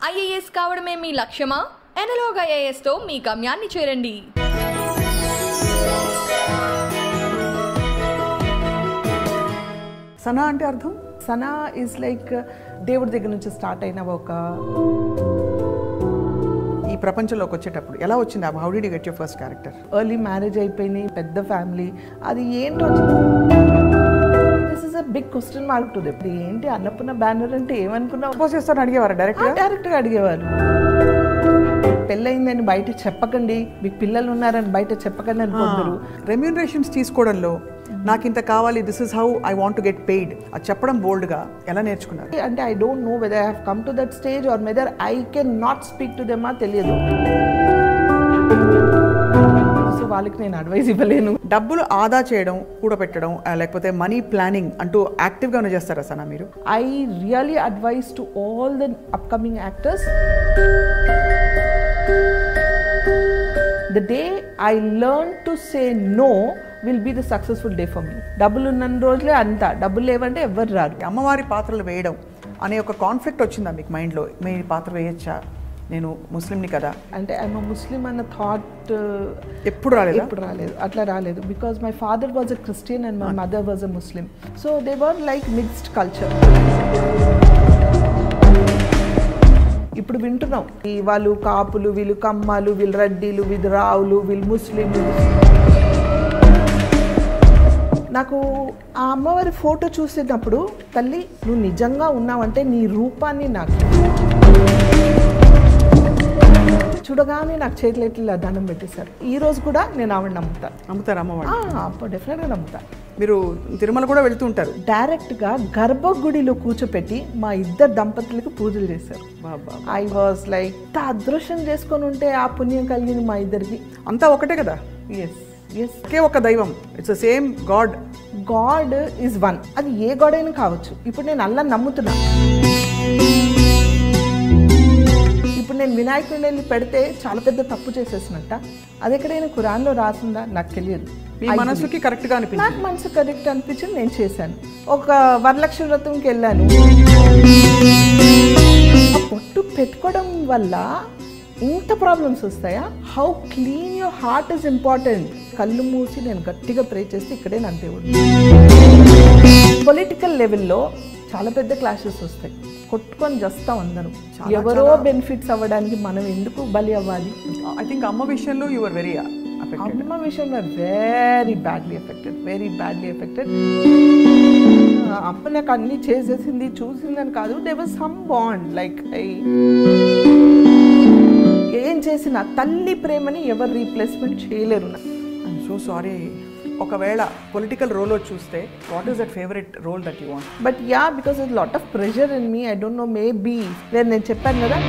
IAS కావడమే మీ లక్ష్యమా? Analogue IAS తో మీ గమ్యాన్ని చేరండి. సనా అంటే అర్థం? సనా ఈజ్ లైక్ దేవుడి దగ్గర నుంచి స్టార్ట్ అయిన ఒక ఈ ప్రపంచంలోకి వచ్చేటప్పుడు ఎలా వచ్చింది? How did you get your first character? Early marriage అయిపోయింది, పెద్ద ఫ్యామిలీ, అది ఏంటో this is a big question mark to them. ఏంటి అన్నపూర్ణ బ్యానర్ అంటే ఏమనుకున్నా సపోజ్ చేస్తాను అడిగేవారు డైరెక్ట్గా అడిగేవారు. పెళ్ళయిందని బయట చెప్పకండి, మీకు పిల్లలు ఉన్నారని బయట చెప్పకండి అని కొందరు. రెమ్యూనరేషన్స్ తీసుకోవడంలో నాకు ఇంత కావాలి, this is how I want to get paid, అది చెప్పడం బోల్డ్గా ఎలా నేర్చుకున్నారు? అంటే I don't know whether I have come to that stage or whether I can not speak to them, తెలియదు. సో వాళ్ళకి నేను అడ్వైస్ ఇవ్వలేను. డబ్బులు ఆదా చేయడం, కూడబెట్టడం, లేకపోతే మనీ ప్లానింగ్ అంటూ యాక్టివ్గా చేస్తారా సనా మీరు? I really advice to all the upcoming actors, the day I learn to say no will be the successful day for me. డబ్బులు ఉన్న రోజులే అంతా, డబ్బులు లేవంటే ఎవరు రారు. అమ్మవారి పాత్రలు వేయడం అనే ఒక కాన్ఫ్లిక్ట్ వచ్చిందా మీకు మైండ్లో? మీ పాత్ర వేయచ్చా, నేను ముస్లింని కదా అంటే ఐఎమ్ ముస్లిం అన్న థాట్ ఎప్పుడు రాలేదు? ఎప్పుడు రాలేదు, అట్లా రాలేదు. Because my father was a Christian and my mother was a Muslim. So they were like mixed culture. ఇప్పుడు వింటున్నాం వాళ్ళు కాపులు, వీళ్ళు కమ్మాలు, వీళ్ళు రెడ్డిలు, వీళ్ళు రావులు, వీళ్ళు ముస్లింలు. నాకు ఆ అమ్మవారి ఫోటో చూసినప్పుడు తల్లి నువ్వు నిజంగా ఉన్నావంటే నీ రూపాన్ని నాకు చూడగానే నాకు చేతులెట్లా దండం పెట్టేశారు. ఈ రోజు కూడా నేను ఆవిడ నమ్ముతారు అమ్మవారు, డెఫినెట్గా నమ్ముతా. మీరు తిరుమల కూడా వెళ్తూ ఉంటారు? డైరెక్ట్గా గర్భగుడిలో కూర్చోపెట్టి మా ఇద్దరు దంపతులకు పూజలు చేశారు. ఐ వాజ్ లైక్ అదృష్టం చేసుకొని ఉంటే ఆ పుణ్యం కలిగింది మా ఇద్దరికి. అంతా ఒకటే కదా? ఎస్ ఒకే ఒక దైవం, it's the same God. God is one, అది ఏ గాడ్ అయినా కావచ్చు. ఇప్పుడు నేను అల్లాహ్ని నమ్ముతున్నా, ఇప్పుడు నేను వినాయకుడిని వెళ్ళి పెడితే చాలా పెద్ద తప్పు చేసేసినట్ట. అది ఎక్కడైనా ఖురాన్లో రాసిందా నాకు తెలియదు. మీ మనసుకి కరెక్ట్గా అనిపించింది? నాకు మనసు కరెక్ట్ అనిపించింది, నేను చేశాను. ఒక వరలక్ష్మి వ్రతంకి వెళ్ళాను. ఆ పొట్టు పెట్టుకోవడం వల్ల ఇంత ప్రాబ్లమ్స్ వస్తాయా? How clean your heart is important. కళ్ళు మూసి నేను గట్టిగా ప్రే చేస్తే ఇక్కడే నా దేవుడు. పొలిటికల్ లెవెల్లో చాలా పెద్ద క్లాషెస్ వస్తాయి, కొట్టుకొని చేస్తాం అందరం. ఎవరో బెనిఫిట్స్ అవ్వడానికి మనం ఎందుకు బలి అవ్వాలి? ఐ థింక్ అమ్మ విషయంలో యు ఆర్ వెరీ అమ్మ విషయంలో వెరీ బ్యాడ్లీ ఎఫెక్టెడ్. అమ్మ నాకు అన్ని చేసేసింది చూసిందని కాదు, they was some bond like ఏం చేసినా తల్లి ప్రేమని ఎవరు రీప్లేస్మెంట్ చేయలేరు. I'm so sorry. ఒకవేళ పొలిటికల్ రోల్ చూస్తే what is that favourite role that you want? But yeah, because it's lot of pressure in me. I don't know, maybe నేను చెప్పాను కదా.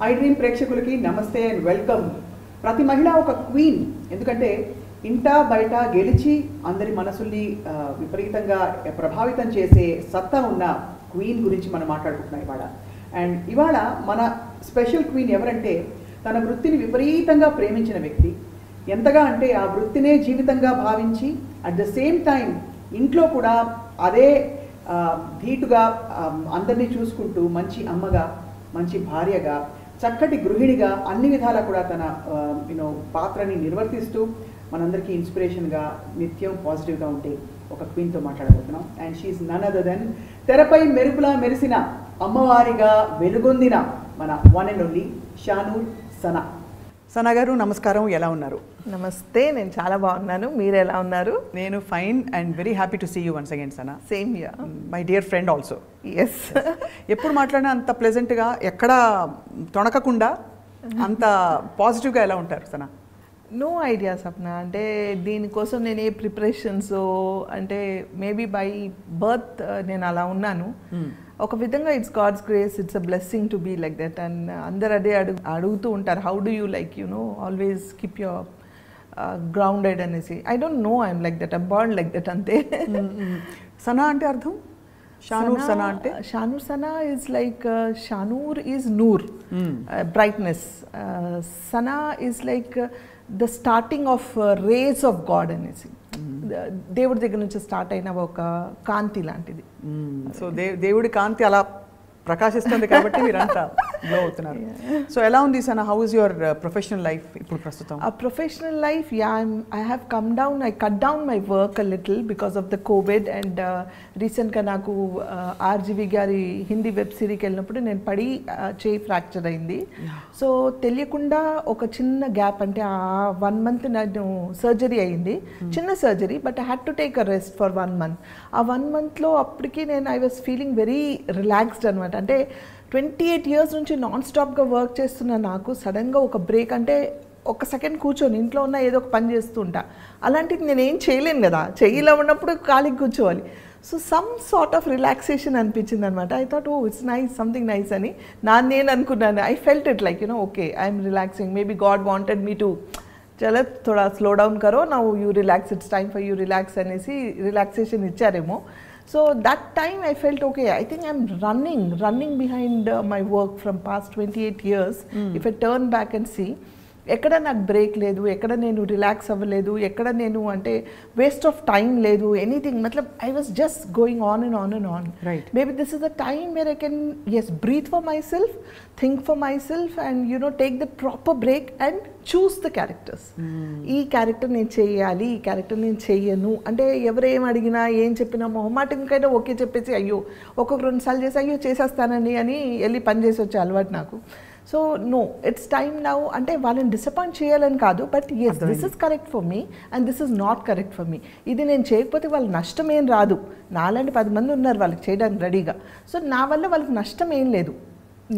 ఐ డ్రీమ్ ప్రేక్షకులకి నమస్తే అండ్ వెల్కమ్. ప్రతి మహిళ ఒక క్వీన్, ఎందుకంటే ఇంటా బయట గెలిచి అందరి మనసుల్ని విపరీతంగా ప్రభావితం చేసే సత్తా ఉన్న క్వీన్ గురించి మనం మాట్లాడుకుంటున్నాం ఇవాళ. అండ్ ఇవాళ మన స్పెషల్ క్వీన్ ఎవరంటే తన వృత్తిని విపరీతంగా ప్రేమించిన వ్యక్తి. ఎంతగా అంటే ఆ వృత్తినే జీవితంగా భావించి అట్ ద సేమ్ టైం ఇంట్లో కూడా అదే ధీటుగా అందరినీ చూసుకుంటూ మంచి అమ్మగా, మంచి భార్యగా, చక్కటి గృహిణిగా అన్ని విధాలా కూడా తన పాత్రని నిర్వర్తిస్తూ మనందరికీ ఇన్స్పిరేషన్గా నిత్యం పాజిటివ్గా ఉంటే ఒక క్వీన్తో మాట్లాడబోతున్నాం. And she's none other than తెరపై మెరుపులా మెరిసిన అమ్మవారిగా వెలుగొందిన మన one and only Shanoor Sana. Sana garu నమస్కారం, ఎలా ఉన్నారు? నమస్తే, నేను చాలా బాగున్నాను. మీరు ఎలా ఉన్నారు? నేను fine and very happy to see you once again Sana. Same here, my dear friend also. Yes. ఎప్పుడు మాట్లాడినా అంత ప్లెజెంట్గా, ఎక్కడా తొణకకుండా అంత పాజిటివ్గా ఎలా ఉంటారు సనా? No idea Sapna. అంటే దీనికోసం నేను ఏ ప్రిపరేషన్స్, అంటే మేబీ బై బర్త్ నేను అలా ఉన్నాను. ఒక విధంగా it's God's grace, it's a blessing to be like that. And అందరు అదే అడుగుతూ ఉంటారు, how do you like always keep your grounded అనేసి. I don't know I'm like that, I'm born like that అంతే. సనా అంటే అర్థం షానూర్ సనా అంటే Shanoor Sana is like Shanoor is నూర్, brightness. Sana is like the starting of race of God అనేసి, దేవుడి దగ్గర నుంచి స్టార్ట్ అయిన ఒక కాంతి లాంటిది. సో దేవుడి కాంతి అలా ప్రకాశిస్తుంది కాబట్టి మీరంతా గ్లో అవుతున్నారు. సో ఎలా ఉంది Sana, how is your professional life ఇప్పుడు ప్రస్తుతం? A professional life, yeah, I have come down, I cut down my work a little because of the COVID, and recent గా నాకు ఆర్జీవి గారి హిందీ వెబ్ సిరీకి వెళ్ళినప్పుడు నేను పడి చేయి ఫ్రాక్చర్ అయింది. సో తెలియకుండా ఒక చిన్న గ్యాప్, అంటే ఆ 1 month నేను సర్జరీ అయింది, చిన్న surgery, but I had to take a rest for 1 month. ఆ 1 monthలో అప్పటికి నేను I was feeling very relaxed అనమాట. అంటే 28 years నుంచి నాన్ స్టాప్గా వర్క్ చేస్తున్న నాకు సడన్గా ఒక బ్రేక్, అంటే ఒక సెకండ్ కూర్చొని ఇంట్లో ఉన్న ఏదో ఒక పని చేస్తూ ఉంటా, అలాంటిది నేను ఏం చేయలేను కదా, చెయ్యిలో ఉన్నప్పుడు ఖాళీకి కూర్చోవాలి. So some sort of relaxation అనిపించింది అనమాట. I thought oh it's nice, something nice అని నేను అనుకున్నాను. I felt it like okay I'm relaxing, maybe God wanted me to చలో థోడా స్లో డౌన్ కరో, now you relax, it's time for you relax అనేసి relaxation ఇచ్చారేమో. So that time I felt okay, I think I'm running behind my work from past 28 years. If I turn back and see, ఎక్కడ నాకు break లేదు, ఎక్కడ నేను relax అవ్వలేదు, ఎక్కడ నేను అంటే వేస్ట్ ఆఫ్ టైం లేదు, ఎనీథింగ్. మతలబ్ I was just going on and on and on. Maybe this is the time where I can breathe for myself, think for myself, and take the proper break and choose the characters. ఈ character నేను చేయాలి, ఈ character నేను చెయ్యను అంటే ఎవరేం అడిగినా ఏం చెప్పినా మొహమాటంకైనా ఓకే చెప్పేసి అయ్యో ఒక్కొక్క 2 సార్లు చేసి అయ్యో చేసేస్తానని అని వెళ్ళి పని చేసి వచ్చే అలవాటు నాకు. So no, it's time now, అంటే వాళ్ళని డిసప్పాయింట్ చేయాలని కాదు, but yes this is correct for me and this is not correct for me. ఇది నేను చేయకపోతే వాళ్ళ నష్టం ఏం రాదు, నాలాంటి 10 మంది ఉన్నారు వాళ్ళకి చేయడానికి రెడీగా. సో నా వల్ల వాళ్ళకి నష్టం ఏం లేదు,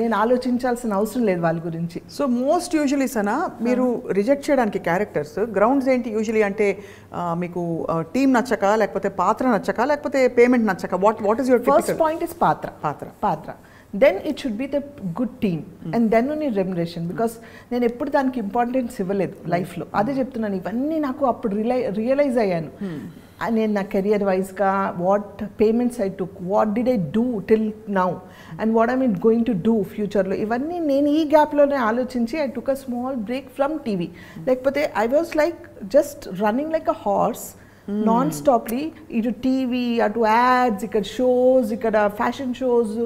నేను ఆలోచించాల్సిన అవసరం లేదు వాళ్ళ గురించి. సో మోస్ట్ యూజువలీ సనా మీరు రిజెక్ట్ చేయడానికి క్యారెక్టర్స్ గ్రౌండ్స్ ఏంటి యూజువలీ? అంటే మీకు టీమ్ నచ్చక, లేకపోతే పాత్ర నచ్చక, లేకపోతే పేమెంట్ నచ్చక? What is your first point is పాత్ర. Then it should be the good team and then only remuneration, because నేను ఎప్పుడు దానికి ఇంపార్టెన్స్ ఇవ్వలేదు లైఫ్లో. అదే చెప్తున్నాను, ఇవన్నీ నాకు అప్పుడు రియలైజ్ అయ్యాను. నేను నా కెరియర్ వైజ్గా what payments I took, what did I do till now and what I mean going to do ఫ్యూచర్లో, ఇవన్నీ నేను ఈ గ్యాప్లోనే ఆలోచించి I took a small break from TV. లేకపోతే I was like just running like a horse non stoply, ఇటు TV, అటు ads, ఇక్కడ షోస్, ఇక్కడ ఫ్యాషన్ షోస్,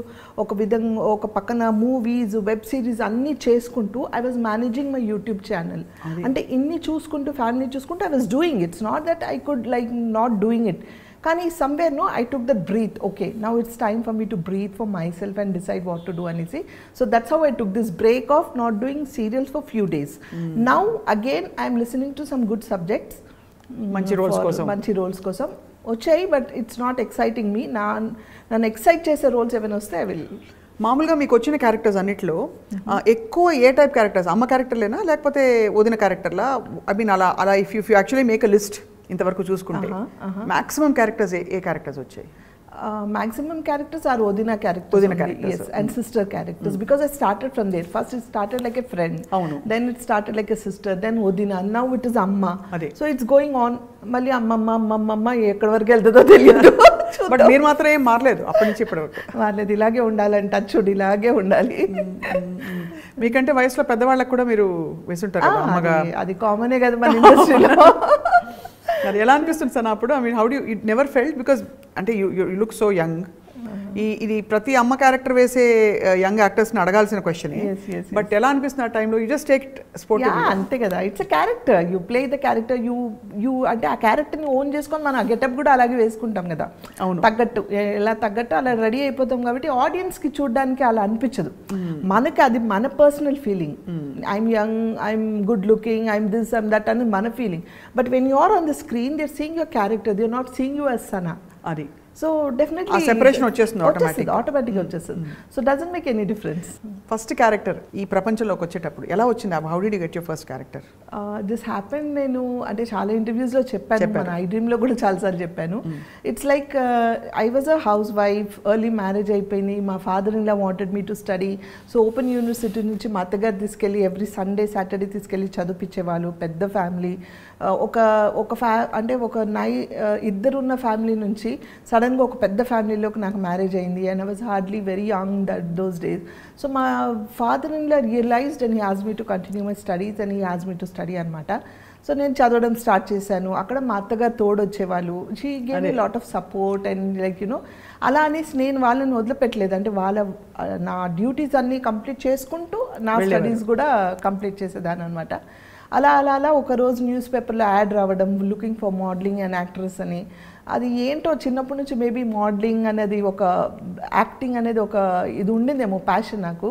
ఒక విధంగా ఒక పక్కన మూవీస్, వెబ్ సిరీస్ అన్నీ చేసుకుంటూ I was managing my YouTube channel. అంటే ఇన్ని చూసుకుంటూ ఫ్యామిలీ చూసుకుంటూ I was doing. It's not that I could like not doing it, కానీ somewhere no I took that breath. Okay now it's time for me to breathe for myself and decide what to do అనేసి. So that's how I took this break of not doing serials for few days. Now again I'm listening to some good subjects, మంచి roles కోసం వచ్చాయి, but it's not exciting మీ. నన్ను excite చేసే roles ఏమైనా వస్తే I will. మామూలుగా మీకు వచ్చిన క్యారెక్టర్స్ అన్నిట్లో ఎక్కువ ఏ టైప్ క్యారెక్టర్స్? అమ్మ క్యారెక్టర్లేనా, లేకపోతే వదిన క్యారెక్టర్లా? ఐ మీన్ అలా if you actually make a list ఇంతవరకు చూసుకుంటే మాక్సిమం క్యారెక్టర్స్ ఏ క్యారెక్టర్స్ వచ్చాయి? Maximum characters are Odina characters. Yes, and sister characters. Because I started from there. First it started like a friend. Then it started like a sister. Then Odina. Now it is Amma. So it's going on. Mali Amma ekkada varaku veltado teliyadu. But meer మాత్రం ఏం మారలేదు అప్పటి నుంచి ఇప్పటి వరకు. మారలేదు, ఇలాగే ఉండాలని టచ్ ఇలాగే ఉండాలి. మీకంటే వయసులో పెద్దవాళ్ళకి కూడా మీరు వేసుంటారు కదా అమ్మగా. అది కామనే కదా మన ఇండస్ట్రీలో. అది ఎలా అనిపిస్తుంది సార్ అప్పుడు? I mean how do you it never felt, because అంటే యు లుక్ సో యంగ్. ఇది ప్రతి అమ్మ క్యారెక్టర్ వేసే యంగ్ యాక్టర్స్ని అడగాల్సిన క్వశ్చన్. బట్ ఎలా అనిపిస్తుంది ఆ టైంలో? You just take sport. అంతే కదా, it's a character, you play the character, you అంటే ఆ క్యారెక్టర్ని ఓన్ చేసుకొని మనం ఆ గెటప్ కూడా అలాగే వేసుకుంటాం కదా. అవును, తగ్గట్టు ఎలా తగ్గట్టు అలా రెడీ అయిపోతాం కాబట్టి ఆడియన్స్కి చూడడానికి అలా అనిపించదు. మనకి అది మన personal feeling. I'm young, I'm good looking, I'm this, I'm that అని మన feeling. But when you are on the screen they are seeing your character, they are not seeing you as Sana. అది సో డెఫినెట్లీ సెపరేషన్ వచ్చేస్తుంది, ఆటోమేటిక్గా వచ్చేస్తుంది. So doesn't make any difference. First character ఈ ప్రపంచంలోకి వచ్చేటప్పుడు ఎలా వచ్చింది? How did you get your first character? This happen నేను అంటే చాలా ఇంటర్వ్యూస్లో చెప్పాను, మన ఐ డ్రీమ్లో కూడా చాలాసార్లు చెప్పాను. It's like I was a house wife, early marriage అయిపోయింది, మా father in law wanted me to study. So open university నుంచి మా అత్తగారు తీసుకెళ్ళి ఎవ్రీ సండే సాటర్డే తీసుకెళ్ళి చదివించేవాళ్ళు. పెద్ద ఫ్యామిలీ, అంటే ఒక ఇద్దరున్న ఫ్యామిలీ నుంచి సడన్గా ఒక పెద్ద ఫ్యామిలీలోకి నాకు మ్యారేజ్ అయింది. And I was hardly very young those days. So మా father in law realized and he asked me to continue my studies and he asked me to study అనమాట. సో నేను చదవడం స్టార్ట్ చేశాను. అక్కడ మా అత్తగారు తోడొచ్చేవాళ్ళు. She gave me lot of support and like you know అలా అనేసి నేను వాళ్ళని వదిలిపెట్టలేదు. అంటే నా డ్యూటీస్ అన్నీ కంప్లీట్ చేసుకుంటూ నా స్టడీస్ కూడా కంప్లీట్ చేసేదాన్ని అనమాట. అలా ఒకరోజు న్యూస్ పేపర్లో యాడ్ రావడం, looking for modelling and actress అని. అది ఏంటో చిన్నప్పటి నుంచి మేబీ మోడలింగ్ అనేది ఒక యాక్టింగ్ అనేది ఒక ఇది ఉండిందేమో ప్యాషన్ నాకు.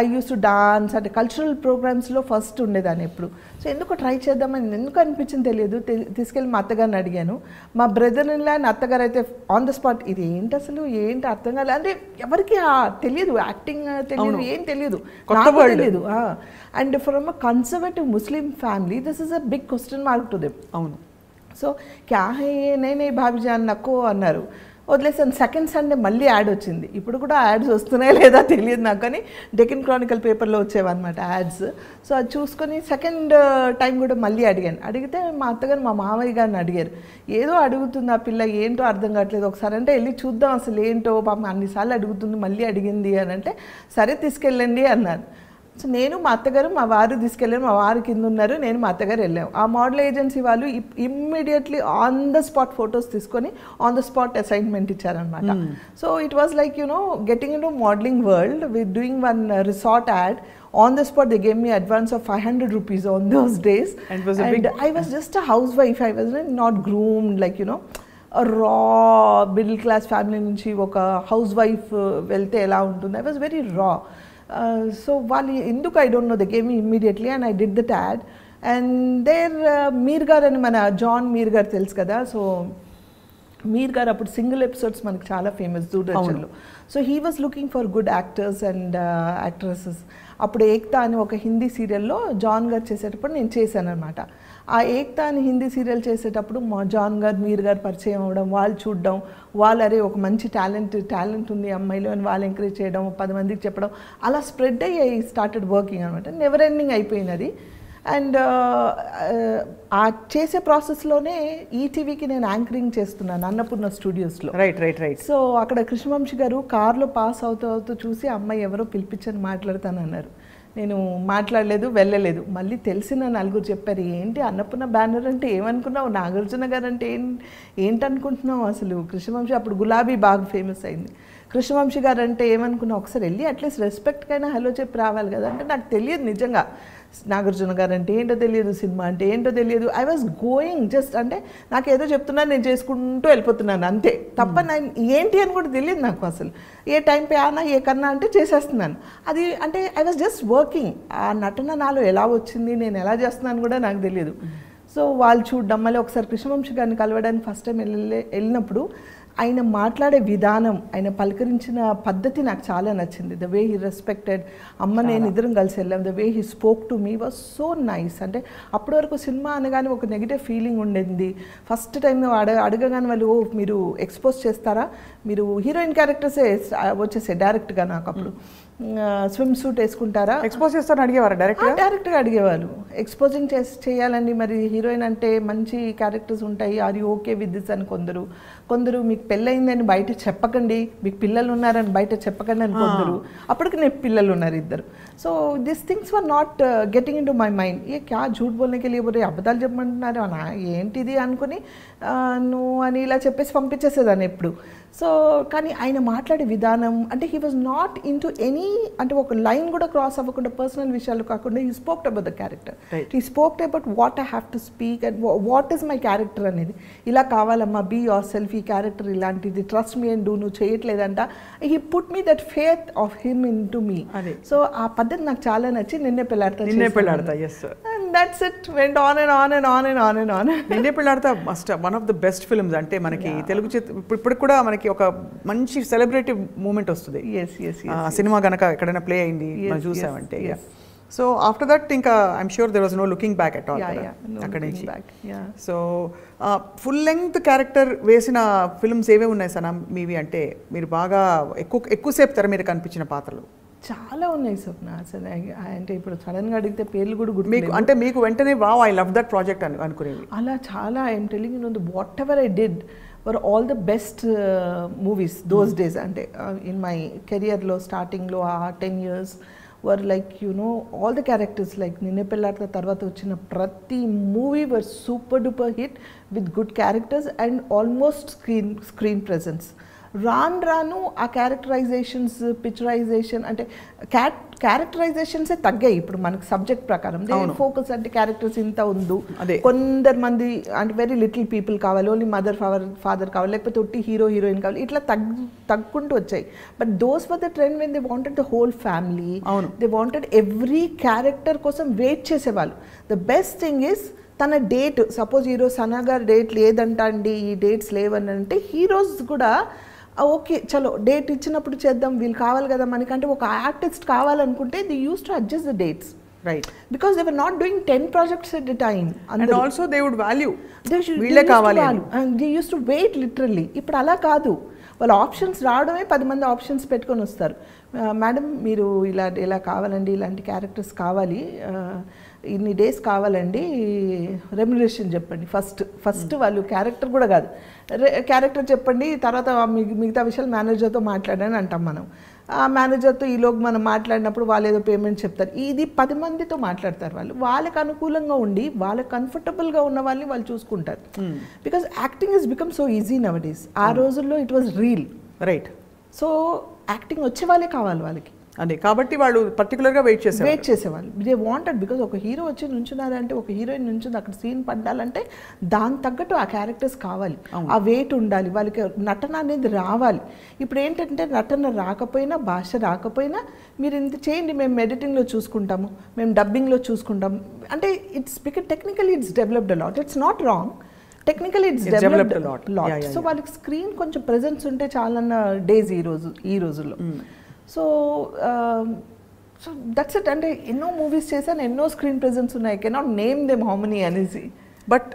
ఐ యూస్ టు డాన్స్ అంటే కల్చరల్ ప్రోగ్రామ్స్లో ఫస్ట్ ఉండేదాన్ని ఎప్పుడు. సో ఎందుకు ట్రై చేద్దామని ఎందుకు అనిపించింది తెలియదు. తీసుకెళ్ళి మా అత్తగారిని అడిగాను. మా బ్రదర్ ఇన్ లా అత్తగారు అయితే ఆన్ ద స్పాట్ ఇది ఏంటి అసలు ఏంటి అర్థం కాలేదు. అంటే ఎవరికి తెలియదు, యాక్టింగ్ తెలియదు, ఏం తెలియదు, తెలియదు. And from a conservative Muslim family this is a big question mark to them. అవును. సో క్యా హే నేనే భాబీజాన్ నక్కో అన్నారు, వదిలేసాను. సెకండ్ సండే మళ్ళీ యాడ్ వచ్చింది. ఇప్పుడు కూడా యాడ్స్ వస్తున్నాయా లేదా తెలియదు నాకు, కానీ డెక్కన్ క్రానికల్ పేపర్లో వచ్చేవన్నమాట యాడ్స్. సో అది చూసుకొని సెకండ్ టైం కూడా మళ్ళీ అడిగితే మా అత్తగారు మా మామయ్య గారిని అడిగారు. ఏదో అడుగుతుంది ఆ పిల్ల, ఏంటో అర్థం కావట్లేదు, ఒకసారి అంటే వెళ్ళి చూద్దాం అసలు ఏంటో, పాపం అన్నిసార్లు అడుగుతుంది మళ్ళీ అడిగింది అని అంటే సరే తీసుకెళ్ళండి అన్నారు. సో నేను మా అత్తగారు మా వారు తీసుకెళ్ళారు, మా వారు కింద ఉన్నారు, నేను మా అత్తగారు వెళ్ళాము. ఆ మోడల్ ఏజెన్సీ వాళ్ళు immediately on the spot photos తీసుకొని ఆన్ ద స్పాట్ అసైన్మెంట్ ఇచ్చారనమాట. So it was like you know getting in to modelling world with doing one resort add. On the spot they gave me advance of 500 rupees on those days, and I was just a housewife. I was not groomed like you know a raw middle class family నుంచి ఒక house wife వెళ్తే ఎలా ఉంటుంది. I was very raw. So వాళ్ళు ఎందుకు I don't know they gave me immediately and I did that ad. And there Mir గారు అని మన జాన్ మీర్ గారు తెలుసు కదా. సో మీర్ గారు అప్పుడు సింగిల్ ఎపిసోడ్స్ మనకు చాలా ఫేమస్ దూరదర్శన్లో. So he was looking for good actors and actresses. అప్పుడు ఏక్తా అని ఒక హిందీ సీరియల్లో జాన్ గారు చేసేటప్పుడు నేను చేశాను అనమాట. ఆ ఏక్తా అని హిందీ సీరియల్ చేసేటప్పుడు మా జాన్ గారు మీర్ గారు పరిచయం అవ్వడం, వాళ్ళు చూడడం, వాళ్ళు అరే ఒక మంచి టాలెంట్ ఉంది అమ్మాయిలో అని వాళ్ళు ఎంకరేజ్ చేయడం, 10 మందికి చెప్పడం, అలా స్ప్రెడ్ అయ్యి ఐ స్టార్టెడ్ వర్కింగ్ అనమాట. నెవర్ ఎండింగ్ అయిపోయినది. అండ్ ఆ చేసే ప్రాసెస్లోనే ఈటీవీకి నేను యాంకరింగ్ చేస్తున్నాను అన్నపూర్ణ స్టూడియోస్లో. రైట్. సో అక్కడ కృష్ణవంశీ గారు కార్లో పాస్ అవుతూ చూసి అమ్మాయి ఎవరో పిలిపించని మాట్లాడతానన్నారు. నేను మాట్లాడలేదు, వెళ్ళలేదు. మళ్ళీ తెలిసిన నలుగురు చెప్పారు, ఏంటి అన్నపూర్ణ బ్యానర్ అంటే ఏమనుకున్నావు, నాగార్జున గారు అంటే ఏంటనుకుంటున్నావు అసలు. కృష్ణవంశీ అప్పుడు గులాబీ బాగా ఫేమస్ అయింది. కృష్ణవంశీ గారు అంటే ఏమనుకున్నావు, ఒకసారి వెళ్ళి అట్లీస్ట్ రెస్పెక్ట్కైనా హలో చెప్పి రావాలి కదా. అంటే నాకు తెలియదు నిజంగా నాగార్జున గారు అంటే ఏంటో తెలియదు, సినిమా అంటే ఏంటో తెలియదు. ఐ వాజ్ గోయింగ్ జస్ట్ అంటే నాకు ఏదో చెప్తున్నాను, నేను చేసుకుంటూ వెళ్ళిపోతున్నాను అంతే తప్ప నేను ఏంటి అని కూడా తెలియదు నాకు అసలు. ఏ టైం పే ఆనా ఏ కన్నా అంటే చేసేస్తున్నాను. అది అంటే ఐ వాజ్ జస్ట్ వర్కింగ్. ఆ నటన నాలో ఎలా వచ్చింది, నేను ఎలా చేస్తున్నాను కూడా నాకు తెలియదు. సో వాళ్ళు చూడడం, మళ్ళీ ఒకసారి కృష్ణవంశీ గారిని కలవడానికి ఫస్ట్ టైం వెళ్ళినప్పుడు ఆయన మాట్లాడే విధానం, ఆయన పలకరించిన పద్ధతి నాకు చాలా నచ్చింది. The way he respected. అమ్మ నేను ఇద్దరం కలిసి వెళ్ళాం. The way he spoke to me was so nice. అంటే అప్పటి వరకు సినిమా అనగానే ఒక నెగిటివ్ ఫీలింగ్ ఉండేది. ఫస్ట్ టైం అడగగానే వాళ్ళు మీరు ఎక్స్పోజ్ చేస్తారా, మీరు హీరోయిన్ క్యారెక్టర్సే వచ్చేసాయి డైరెక్ట్గా. నాకు అప్పుడు స్విమ్ సూట్ వేసుకుంటారా, ఎక్స్పోజ్ చేస్తారని అడిగేవారు డైరెక్ట్గా అడిగేవాళ్ళు. ఎక్స్పోజింగ్ చేయాలండి, మరి హీరోయిన్ అంటే మంచి క్యారెక్టర్స్ ఉంటాయి, are you okay with this అని కొందరు మీకు పెళ్ళయిందని బయట చెప్పకండి, మీకు పిల్లలు ఉన్నారని బయట చెప్పకండి అని కొందరు. అప్పటికి నేను పిల్లలు ఉన్నారు 2. So this things were not getting into my mind. ఏ క్యా झूठ बोलने के लिए बोले, అబద్ధాలు చెప్పమంటున్నారు ఏంటిది అనుకుని నువ్వు అని ఇలా చెప్పేసి పంపించేసేదాన్ని ఎప్పుడు. సో కానీ ఆయన మాట్లాడే విధానం అంటే he was not into any అంటే ఒక లైన్ కూడా క్రాస్ అవ్వకుండా పర్సనల్ విషయాలు కాకుండా he spoked about the character. He spoked about what I have to speak and what is my character అనేది. ఇలా కావాలమ్మా, బీ యువర్ సెల్ఫ్, ఈ క్యారెక్టర్ ఇలాంటిది, ట్రస్ట్ మీ అండ్ డూ, నువ్వు చేయట్లేదంట. He put me that faith of him into me. So ఆ పద్ధతి నాకు చాలా నచ్చి Ninne Pelladata. And that's it, went on and on and on and on and on. Ninne Pelladatha must one of the best films. అంటే మనకి తెలుగు ఇప్పుడు కూడా మనకి ఒక మంచి సెలబ్రేటివ్ మూమెంట్ వస్తుంది. సినిమా గనక ఎక్కడైనా ప్లే అయింది మనం చూసామంటే. సో ఆఫ్టర్ దట్ ఇంకా I'm sure there was no looking back at all అక్కడి నుంచి. సో ఫుల్ లెంగ్త్ క్యారెక్టర్ వేసిన ఫిల్మ్స్ ఏవే ఉన్నాయి సనా మీవి, అంటే మీరు బాగా ఎక్కువసేపు తెర మీద కనిపించిన పాత్రలు? చాలా ఉన్నాయి స్వప్న. అసలు అంటే ఇప్పుడు సడన్గా అడిగితే పేర్లు కూడా గుర్తు మీకు అంటే మీకు వెంటనే wow I love that project అని అనుకునేవి? అలా చాలా I'm telling you what ever I did were all the best movies those days. And in my career lo starting lo 10 years were like, you know, all the characters like Ninne Pellatla tarvata vachina prati movie were super duper hit with good characters and almost screen presence. రాను ఆ characterisations picturisation అంటే క్యారెక్టరైజేషన్సే తగ్గాయి ఇప్పుడు మనకు subject ప్రకారం. Focus అంటే characters ఇంత ఉందో, కొందరు మంది అంటే వెరీ లిటిల్ పీపుల్ కావాలి, ఓన్లీ మదర్ ఫాదర్ కావాలి, లేకపోతే ఒట్టి హీరో హీరోయిన్ కావాలి, ఇట్లా తగ్గుకుంటూ వచ్చాయి. But those for the trend when they wanted the whole family, they wanted every character కోసం వెయిట్ చేసేవాళ్ళు. ద బెస్ట్ థింగ్ ఈస్ తన డేట్, సపోజ్ ఈరోజు సనా గారు డేట్ లేదంట అండి, ఈ డేట్స్ లేవని అంటే హీరోస్ కూడా ఓకే చలో డేట్ ఇచ్చినప్పుడు చేద్దాం, వీళ్ళు కావాలి కదా మనకంటే ఒక ఆర్టిస్ట్ కావాలనుకుంటే they use to adjust the dates, right? Because they were not doing 10 projects at a time. And also they would value వీళ్ళే కావాలి and they used to wait literally. ఇప్పుడు అలా కాదు, వాళ్ళ ఆప్షన్స్ రావడమే 10 మంది ఆప్షన్స్ పెట్టుకొని వస్తారు. మేడం మీరు ఇలా కావాలండి, ఇలాంటి క్యారెక్టర్స్ కావాలి, ఇన్ని డేస్ కావాలండి, రెమ్యునరేషన్ చెప్పండి. ఫస్ట్ వాళ్ళు క్యారెక్టర్ కూడా కాదు, క్యారెక్టర్ చెప్పండి, తర్వాత మిగతా విషయాలు మేనేజర్తో మాట్లాడని అంటాం మనం. ఆ మేనేజర్తో ఈలోపు మనం మాట్లాడినప్పుడు వాళ్ళు ఏదో పేమెంట్ చెప్తారు. ఇది 10 మందితో మాట్లాడతారు వాళ్ళు. వాళ్ళకి అనుకూలంగా ఉండి వాళ్ళకి కంఫర్టబుల్గా ఉన్న వాళ్ళని వాళ్ళు చూసుకుంటారు. Because acting is become so easy now days. ఆ రోజుల్లో it was reel, right? So acting వచ్చే వాళ్ళే కావాలి వాళ్ళకి. అదే కాబట్టి వాళ్ళు పర్టికులర్గా వెయిట్ చేసేవాళ్ళు. దే వాంటెడ్, బికాజ్ ఒక హీరో వచ్చి నుంచున్నారంటే, ఒక హీరోయిన్ నుంచుంది అక్కడ సీన్ పడ్డాలంటే దాని తగ్గట్టు ఆ క్యారెక్టర్స్ కావాలి, ఆ వెయిట్ ఉండాలి, వాళ్ళకి నటన అనేది రావాలి. ఇప్పుడు ఏంటంటే నటన రాకపోయినా, భాష రాకపోయినా మీరు ఇంత చేయండి, మేము ఎడిటింగ్లో చూసుకుంటాము, మేము డబ్బింగ్లో చూసుకుంటాము అంటే it's because technically it's developed a lot. It's not wrong, technically it's developed lot. So వాళ్ళకి స్క్రీన్ కొంచెం ప్రెజెన్స్ ఉంటే చాలన్న డేస్ ఈ రోజుల్లో. So that's it. అంటే ఎన్నో మూవీస్ చేశాను, ఎన్నో స్క్రీన్ ప్రెజెన్స్ ఉన్నాయి, cannot name them how many అనేసి. But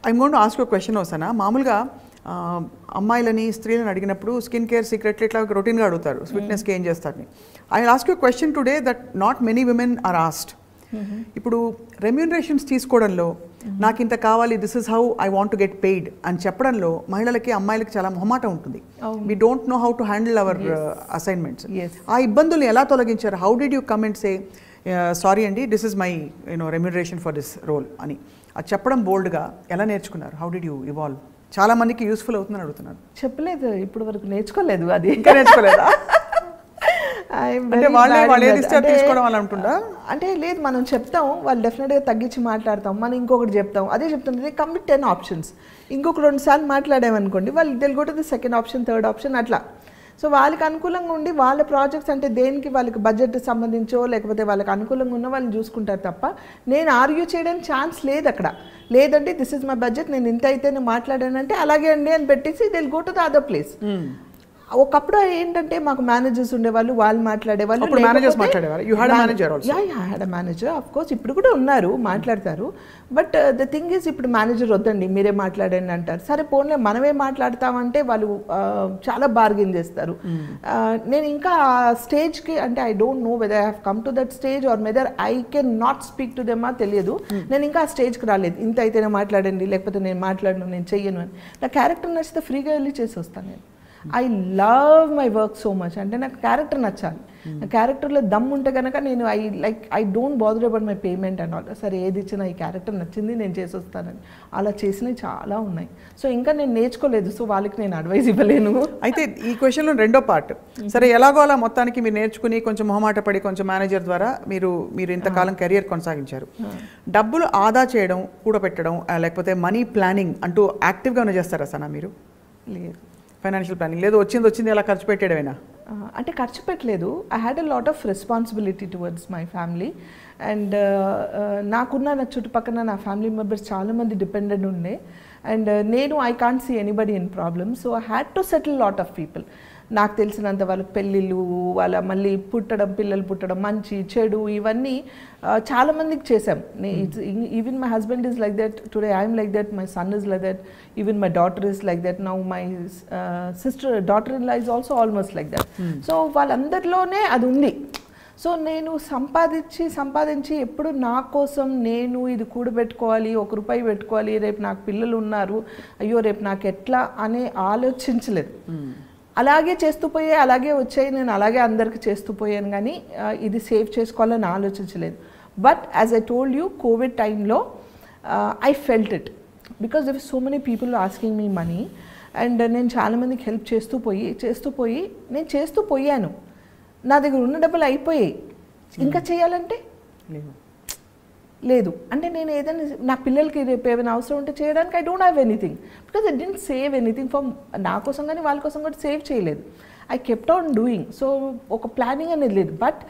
I'm going to ask you question వస్తానా. మామూలుగా అమ్మాయిలని స్త్రీలను అడిగినప్పుడు స్కిన్ కేర్ సీక్రెట్లు ఇట్లా రొటీన్గా అడుగుతారు, ఫిట్నెస్కి ఏం చేస్తారని. I will ask you question today that not many women are asked. ఇప్పుడు రెమ్యూనరేషన్స్ తీసుకోవడంలో నాకు ఇంత కావాలి, this is how I want to get paid అని చెప్పడంలో మహిళలకి అమ్మాయిలకి చాలా మొహమాట ఉంటుంది. We don't know how to handle our assignments. ఆ ఇబ్బందులు ఎలా తొలగించారు? How did you come and say sorry అండి, this is my remuneration for this role అని అది చెప్పడం బోల్డ్గా ఎలా నేర్చుకున్నారు? How did you evolve? చాలా మందికి యూస్ఫుల్ అవుతుందని అడుగుతున్నారు. చెప్పలేదు, ఇప్పుడు వరకు నేర్చుకోలేదు. అది ఇంకా నేర్చుకోలేదా? అంటే లేదు, మనం చెప్తాం, వాళ్ళు డెఫినెట్గా తగ్గించి మాట్లాడతాం, మనం ఇంకొకటి చెప్తాం, అదే చెప్తుంది కమ్ విత్ 10 options. ఇంకొక 2 సార్లు మాట్లాడామనుకోండి, వాళ్ళు they'll go to the second option, third option అట్లా. సో వాళ్ళకి అనుకూలంగా ఉండి వాళ్ళ ప్రాజెక్ట్స్ అంటే దేనికి వాళ్ళకి బడ్జెట్ సంబంధించో లేకపోతే వాళ్ళకి అనుకూలంగా ఉన్న వాళ్ళు చూసుకుంటారు తప్ప నేను ఆర్గ్యూ చేయడానికి ఛాన్స్ లేదు అక్కడ. లేదంటే దిస్ ఇస్ మై బడ్జెట్, నేను ఇంత అయితే నేను మాట్లాడానంటే అలాగే అండి అని పెట్టేసి they will go to the other place. ఒకప్పుడు ఏంటంటే మాకు మేనేజర్స్ ఉండేవాళ్ళు, వాళ్ళు మాట్లాడేవాళ్ళు. మేనేజర్ ఆఫ్ కోర్స్ ఇప్పుడు కూడా ఉన్నారు, మాట్లాడతారు. బట్ ద థింగ్ ఈజ్ ఇప్పుడు మేనేజర్ వద్దండి మీరే మాట్లాడండి అంటారు. సరే పోన్లే మనమే మాట్లాడతామంటే వాళ్ళు చాలా బార్గెన్ చేస్తారు. నేను ఇంకా ఆ స్టేజ్కి అంటే I don't know whether I have come to that stage or whether I can not speak to them తెలియదు. నేను ఇంకా ఆ స్టేజ్కి రాలేదు, ఇంత అయితేనే మాట్లాడండి లేకపోతే నేను మాట్లాడను, నేను చెయ్యను అని. నా క్యారెక్టర్ నచ్చితే ఫ్రీగా వెళ్ళి చేసి వస్తాను నేను. I love my work so much. అంటే నాకు క్యారెక్టర్ నచ్చాలి, నా క్యారెక్టర్లో దమ్ ఉంటే కనుక నేను I don't bother about my payment and all. సరే ఏది ఇచ్చినా ఈ క్యారెక్టర్ నచ్చింది నేను చేసి వస్తానని అలా చేసినవి చాలా ఉన్నాయి. సో ఇంకా నేను నేర్చుకోలేదు, సో వాళ్ళకి నేను అడ్వైస్ ఇవ్వలేను. అయితే ఈ క్వశ్చన్లో రెండో పార్ట్, సరే ఎలాగో అలా మొత్తానికి మీరు నేర్చుకుని కొంచెం మొహమాట పడి కొంచెం మేనేజర్ ద్వారా మీరు ఇంతకాలం కెరియర్ కొనసాగించారు. డబ్బులు ఆదా చేయడం, కూడబెట్టడం లేకపోతే మనీ ప్లానింగ్ అంటూ యాక్టివ్గా చేస్తారా సనా మీరు? లేదు, ఫైనాన్షియల్ ప్లానింగ్ లేదు, వచ్చింది ఎలా ఖర్చు పెట్టేయడమేనా? అంటే ఖర్చు పెట్టలేదు. I had a lot of responsibility towards my family and నాకున్న నా చుట్టుపక్కల నా ఫ్యామిలీ మెంబర్స్ చాలామంది డిపెండెంట్ ఉండే అండ్ నేను I can't see anybody in problem. So I had to settle lot of people. నాకు తెలిసినంత వాళ్ళకి పెళ్ళిళ్ళు, వాళ్ళ మళ్ళీ పుట్టడం, పిల్లలు పుట్టడం, మంచి చెడు ఇవన్నీ చాలామందికి చేసాం. Even my husband is like that today, I'm like that, my son is like that, even my daughter is like that, now my sister daughter in law is also almost like that. So వాళ్ళందరిలోనే అది ఉంది. So నేను సంపాదించి ఎప్పుడు నా కోసం నేను ఇది కూడబెట్టుకోవాలి, ₹1 పెట్టుకోవాలి, రేపు నాకు పిల్లలు ఉన్నారు, అయ్యో రేపు నాకు ఎట్లా అనే ఆలోచించలేదు. అలాగే చేస్తూ పోయే, అలాగే వచ్చాయి, నేను అలాగే అందరికి చేస్తూ పోయాను, కానీ ఇది సేవ్ చేసుకోవాలని ఆలోచించలేదు. But as I told you, Covid టైంలో I felt it because there so many people asking me money and నేను చాలామందికి హెల్ప్ నేను చేస్తూ పోయాను. నా దగ్గర ఉన్న డబ్బులు అయిపోయాయి, ఇంకా చేయాలంటే లేదు. అంటే నేను ఏదైనా నా పిల్లలకి రేపు ఏమైనా అవసరం ఉంటే చేయడానికి I don't have anything because I don't save anything for నా కోసం కానీ వాళ్ళ కోసం కూడా సేవ్ చేయలేదు. I kept on doing. So ఒక ప్లానింగ్ అనేది లేదు. But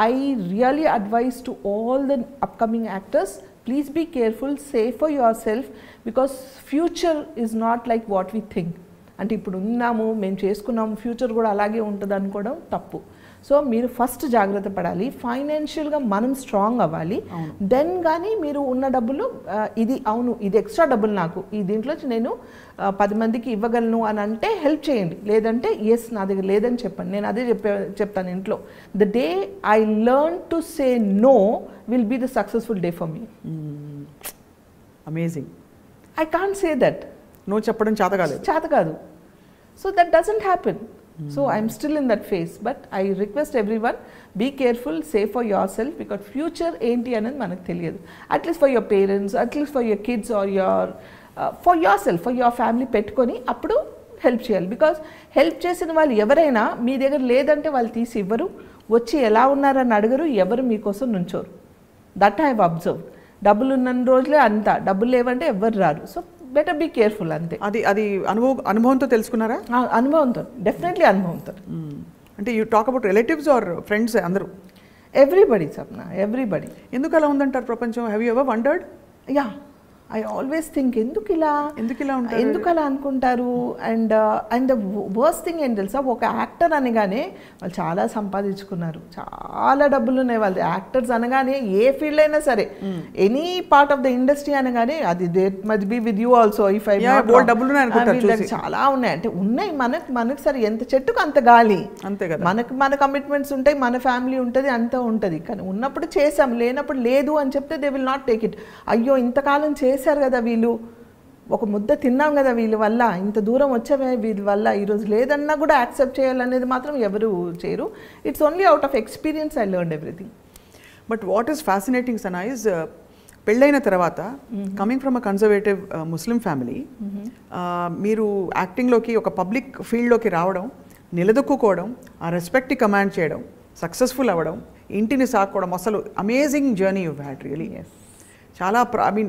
I really advise to all the upcoming actors, please be careful, save for your self because future is not like what we think. అంటే ఇప్పుడు ఉన్నాము, మేము చేసుకున్నాము, future కూడా అలాగే ఉంటుంది అనుకోవడం తప్పు. సో మీరు ఫస్ట్ జాగ్రత్త పడాలి, ఫైనాన్షియల్గా మనం స్ట్రాంగ్ అవ్వాలి. దెన్ కానీ మీరు ఉన్న డబ్బులు ఇది అవును ఇది ఎక్స్ట్రా డబ్బులు నాకు ఈ దీంట్లో నేను 10 మందికి ఇవ్వగలను అని అంటే హెల్ప్ చేయండి. లేదంటే ఎస్ నా దగ్గర లేదని చెప్పండి. నేను అదే చెప్తాను ఇంట్లో. The day I learn to say no will be the successful day for me. Amazing. I can't say that. No చెప్పడం చేత కాదు. So that doesn't happen. So I'm still in that phase, but I request everyone, be careful, save for yourself because future enti anadi manaku teliyadu. At least for your parents, at least for your kids or your for yourself, for your family పెట్టుకొని అప్పుడు help చేయాలి. Because help చేసిన వాళ్ళు ఎవరైనా మీ దగ్గర లేదంటే వాళ్ళు తీసి ఇవ్వరు, వచ్చి ఎలా ఉన్నారని అడగరు, ఎవరు మీకోసం నుంచోరు. That I have observe. డబ్బులు ఉన్న రోజులే అంతా, డబ్బులు లేవంటే ఎవరు రారు. సో బెటర్ బీ కేర్ఫుల్ అంతే. అది అనుభవంతో తెలుసుకున్నారా? అనుభవంతో, డెఫినెట్లీ అనుభవంతో. అంటే you talk about relatives or friends? అందరూ, ఎవ్రీబడి సప్న, ఎవ్రీబడి. ఎందుకు అలా ఉందంటారు ప్రపంచం? Have you ever wondered? Yeah, I always think ఎందుకు ఇలా ఉంటారు, ఎందుకు అలా అనుకుంటారు. అండ్ ద వర్స్ట్ థింగ్ ఏం తెలుసా, ఒక యాక్టర్ అనగానే వాళ్ళు చాలా సంపాదించుకున్నారు, చాలా డబ్బులు ఉన్నాయి వాళ్ళు. యాక్టర్స్ అనగానే ఏ ఫీల్డ్ అయినా సరే, any part of the industry అనగానే అది must be with you also. If I డబ్బులు చాలా ఉన్నాయి అంటే ఉన్నాయి. మనకు సరే ఎంత చెట్టుకు అంత గాలి, అంతే కదా. మన కమిట్మెంట్స్ ఉంటాయి, మన ఫ్యామిలీ ఉంటుంది, అంతా ఉంటుంది. కానీ ఉన్నప్పుడు చేసాం, లేనప్పుడు లేదు అని చెప్తే they will not take it. అయ్యో ఇంతకాలం చేశారు కదా వీళ్ళు, ఒక ముద్ద తిన్నాం కదా వీళ్ళ వల్ల, ఇంత దూరం వచ్చామే వీళ్ళ వల్ల, ఈరోజు లేదన్నా కూడా యాక్సెప్ట్ చేయాలనేది మాత్రం ఎవరు చేయరు. It's only out of experience I learned everything. But what is fascinating Sana is, పెళ్ళైన తర్వాత coming from a conservative Muslim family, మీరు యాక్టింగ్లోకి ఒక పబ్లిక్ ఫీల్డ్లోకి రావడం, నిలదొక్కుకోవడం, ఆ రెస్పెక్ట్ని కమాండ్ చేయడం, సక్సెస్ఫుల్ అవ్వడం, ఇంటిని సాకోవడం, అసలు amazing journey you had really. చాలా I mean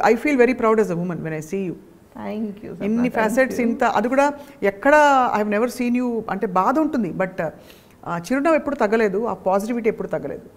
I feel very proud as a woman when I see you. Thank you. ఇన్ని ఫ్యాసెట్స్, ఇంత అది కూడా ఎక్కడ I have never seen you. అంటే బాధ ఉంటుంది, బట్ చిరునవ్వు ఎప్పుడు తగ్గలేదు, ఆ పాజిటివిటీ ఎప్పుడు తగ్గలేదు.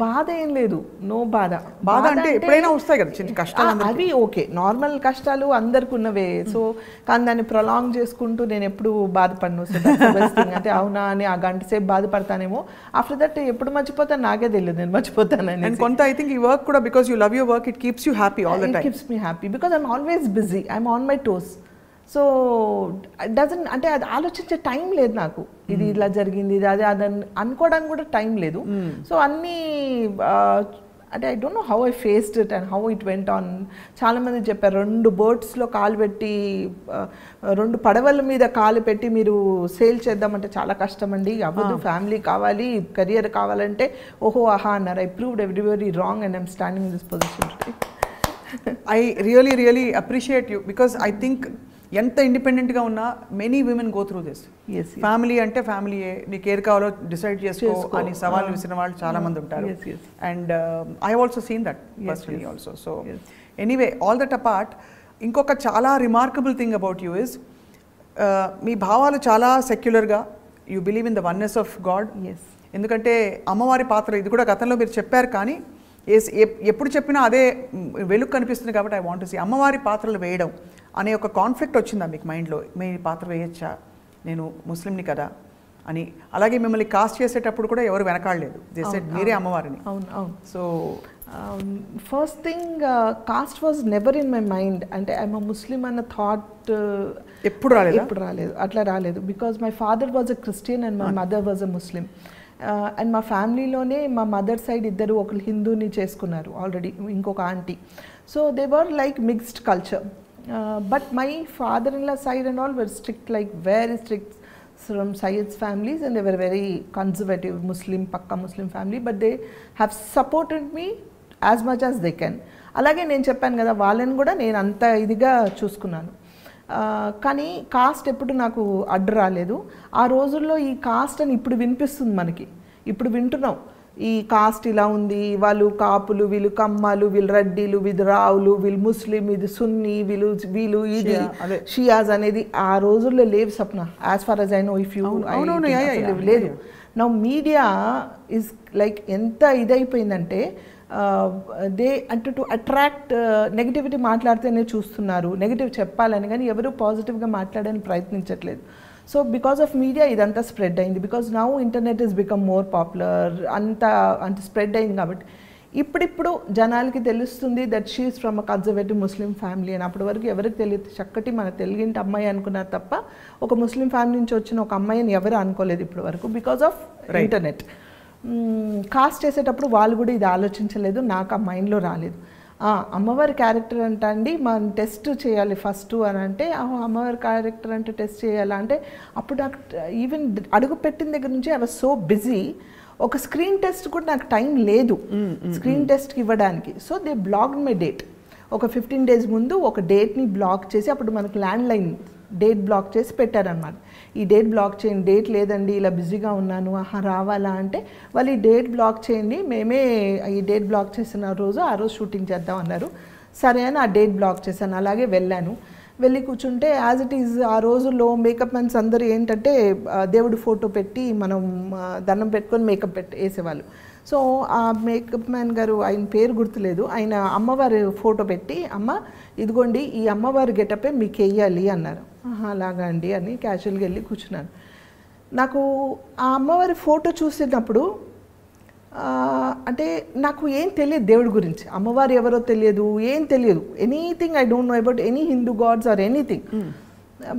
బాధ ఏం లేదు, నో బాధ. బాధ అంటే ఎప్పుడైనా వస్తాయి కదా చిన్న కష్టాలు, అవి ఓకే, నార్మల్ కష్టాలు అందరికి ఉన్నవే. సో కానీ దాన్ని ప్రొలాంగ్ చేసుకుంటూ నేను ఎప్పుడు బాధపడను. So best thing. అంటే అవునా అని ఆ గంట సేపు బాధపడతానేమో, ఆఫ్టర్ దట్ ఎప్పుడు మర్చిపోతాను నాకే తెలియదు నేను మర్చిపోతానని. అండ్ కొంత ఐ థింక్ ఈ వర్క్ కూడా, because you love your work, it keeps you happy all the time. It keeps me happy because I'm always busy, I'm on my toes. So doesn't అంటే అది ఆలోచించే టైం లేదు నాకు. ఇది ఇలా జరిగింది, ఇది అదే అదని అనుకోవడానికి కూడా టైం లేదు. సో అన్నీ అంటే I don't know how I faced it and how it went on. చాలామంది చెప్పారు 2 బోట్స్లో కాలు పెట్టి 2 పడవల మీద కాలు పెట్టి మీరు సేల్ చేద్దామంటే చాలా కష్టం అండి, అవ్వదు, ఫ్యామిలీ కావాలి, కెరియర్ కావాలంటే. ఓహో ఆహా అన్నారు. I proved everybody wrong and I'm standing in this position today. I really appreciate you because I think ఎంత ఇండిపెండెంట్గా ఉన్నా many women go through this. Family అంటే ఫ్యామిలీయే, నీకు ఏది కావాలో డిసైడ్ చేసుకో అని సవాళ్ళు విసిరిన వాళ్ళు చాలా మంది ఉంటారు. And I also seen that personally also. So anyway, all that apart, ఇంకొక చాలా remarkable thing about you is, మీ భావాలు చాలా సెక్యులర్గా, you believe in the oneness of God. ఎందుకంటే అమ్మవారి పాత్ర ఇది కూడా గతంలో మీరు చెప్పారు, కానీ ఎప్పుడు చెప్పినా అదే వెలుగు కనిపిస్తుంది. కాబట్టి ఐ వాంట్ టు సీ అమ్మవారి పాత్రలు వేయడం అనే ఒక కాన్ఫ్లిక్ట్ వచ్చిందా మీకు మైండ్లో? మీ పాత్ర వేయచ్చా, నేను ముస్లింని కదా అని. అలాగే మిమ్మల్ని కాస్ట్ చేసేటప్పుడు కూడా ఎవరు వెనకాడలేదు, మీరే అమ్మవారిని. అవును అవును. So first thing cost was never in my mind. అంటే ఐఎమ్ అ ముస్లిం అన్న థాట్ ఎప్పుడు రాలేదు, అట్లా రాలేదు. Because my father was a Christian and my mother was a Muslim. And మా ఫ్యామిలీలోనే మా మదర్ సైడ్ ఇద్దరు, ఒకరు హిందూని చేసుకున్నారు ఆల్రెడీ, ఇంకొక aunty. So they were like mixed culture. But my father in law side and all were strict, like very strict from Sayyid's families, and they were very conservative Muslim, pakka Muslim family, but they have supported me as much as they can. అలాగే నేను చెప్పాను కదా, వాళ్ళని కూడా నేను అంత ఇదిగా చూసుకున్నాను. కానీ కాస్ట్ ఎప్పుడు నాకు అడ్డు రాలేదు. ఆ రోజుల్లో ఈ కాస్ట్ అని ఇప్పుడు వినిపిస్తుంది మనకి, ఇప్పుడు వింటున్నాం ఈ కాస్ట్ ఇలా ఉంది, వాళ్ళు కాపులు, వీళ్ళు కమ్మాలు, వీళ్ళు రెడ్డిలు, వీళ్ళు రావులు, వీళ్ళు ముస్లిం, ఇది సున్నీ, వీళ్ళు ఇది షియాజ్ అనేది ఆ రోజుల్లో లేవు Sapna. As far as I know, if you లేదు. నా మీడియా ఇస్ లైక్ ఎంత ఇదైపోయిందంటే అంటే టు అట్రాక్ట్ నెగిటివిటీ మాట్లాడితేనే చూస్తున్నారు, నెగిటివ్ చెప్పాలని, కానీ ఎవరు పాజిటివ్గా మాట్లాడడానికి ప్రయత్నించట్లేదు. సో బికాస్ ఆఫ్ మీడియా ఇదంతా స్ప్రెడ్ అయింది. Because now internet is become more popular, అంత స్ప్రెడ్ అయింది. కాబట్టి ఇప్పుడిప్పుడు జనాలకి తెలుస్తుంది that she is from a conservative Muslim family అని. అప్పటి వరకు ఎవరికి తెలియదు. చక్కటి మన తెలుగింటి అమ్మాయి అనుకున్నారు తప్ప ఒక ముస్లిం ఫ్యామిలీ నుంచి వచ్చిన ఒక అమ్మాయిని ఎవరు అనుకోలేదు ఇప్పటి వరకు, బికాస్ ఆఫ్ ఇంటర్నెట్. కాస్ట్ చేసేటప్పుడు వాళ్ళు కూడా ఇది ఆలోచించలేదు, నాకు ఆ మైండ్లో రాలేదు. అమ్మవారి క్యారెక్టర్ అంట అండి మనం టెస్ట్ చేయాలి ఫస్ట్ అని అంటే, అమ్మవారి క్యారెక్టర్ అంటే టెస్ట్ చేయాలా అంటే, అప్పుడు నాకు ఈవెన్ అడుగు పెట్టిన దగ్గర నుంచి ఐ వాజ్ సో బిజీ, ఒక స్క్రీన్ టెస్ట్ కూడా నాకు టైం లేదు స్క్రీన్ టెస్ట్కి ఇవ్వడానికి. So they blocked my date. ఒక 15 days ముందు ఒక డేట్ని బ్లాక్ చేసి, అప్పుడు మనకు ల్యాండ్ లైన్ డేట్ బ్లాక్ చేసి పెట్టారనమాట. ఈ డేట్ బ్లాక్ చేయండి, డేట్ లేదండి ఇలా బిజీగా ఉన్నాను, రావాలా అంటే వాళ్ళు ఈ డేట్ బ్లాక్ చేయండి, మేమే ఈ డేట్ బ్లాక్ చేసిన రోజు ఆ రోజు షూటింగ్ చేద్దాం అన్నారు. సరే అని ఆ డేట్ బ్లాక్ చేశాను. అలాగే వెళ్ళాను. వెళ్ళి కూర్చుంటే యాజ్ ఇట్ ఈజ్ ఆ రోజుల్లో మేకప్ మ్యాన్స్ అందరూ ఏంటంటే దేవుడి ఫోటో పెట్టి మనం దండం పెట్టుకొని మేకప్ వేసేవాళ్ళు. సో ఆ మేకప్ మ్యాన్ గారు, ఆయన పేరు గుర్తులేదు, ఆయన అమ్మవారి ఫోటో పెట్టి, అమ్మ ఇదిగోండి ఈ అమ్మవారి గెటపే మీకు వేయాలి అన్నారు. అలాగా అండి అని క్యాజువల్గా వెళ్ళి కూర్చున్నాను. నాకు ఆ అమ్మవారి ఫోటో చూసినప్పుడు అంటే నాకు ఏం తెలియదు దేవుడి గురించి, అమ్మవారు ఎవరో తెలియదు, ఏం తెలియదు, anything I don't know about any Hindu gods or anything,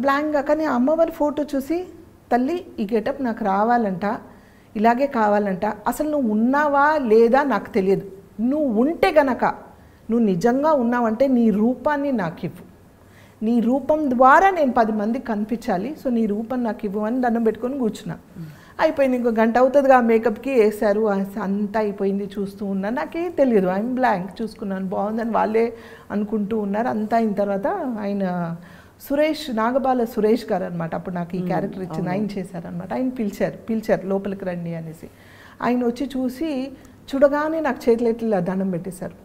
బ్లాంక్గా. కానీ అమ్మవారి ఫోటో చూసి, తల్లి ఈ గెటప్ నాకు రావాలంట, ఇలాగే కావాలంట, అసలు నువ్వు ఉన్నావా లేదా నాకు తెలియదు, నువ్వు ఉంటే గనక, నువ్వు నిజంగా ఉన్నావంటే నీ రూపాన్ని నాకు ఇవ్వు, నీ రూపం ద్వారా నేను 10 మందికి కనిపించాలి, సో నీ రూపం నాకు ఇవ్వు అని దండం పెట్టుకొని కూర్చున్నా. అయిపోయింది, ఇంకో గంట అవుతుందిగా మేకప్కి వేశారు, అంతా అయిపోయింది. చూస్తూ ఉన్నాను, నాకేం తెలియదు, ఐఎమ్ బ్లాంక్. చూసుకున్నాను, బాగుందని వాళ్ళే అనుకుంటూ ఉన్నారు. అంతా అయిన తర్వాత ఆయన సురేష్, నాగబాల సురేష్ గారు అనమాట, అప్పుడు నాకు ఈ క్యారెక్టర్ ఇచ్చింది, ఆయన చేశారనమాట. ఆయన పిలిచారు లోపలికి రండి అనేసి. ఆయన వచ్చి చూడగానే నాకు చేతులు ఎట్లా దండం పెట్టేశారు.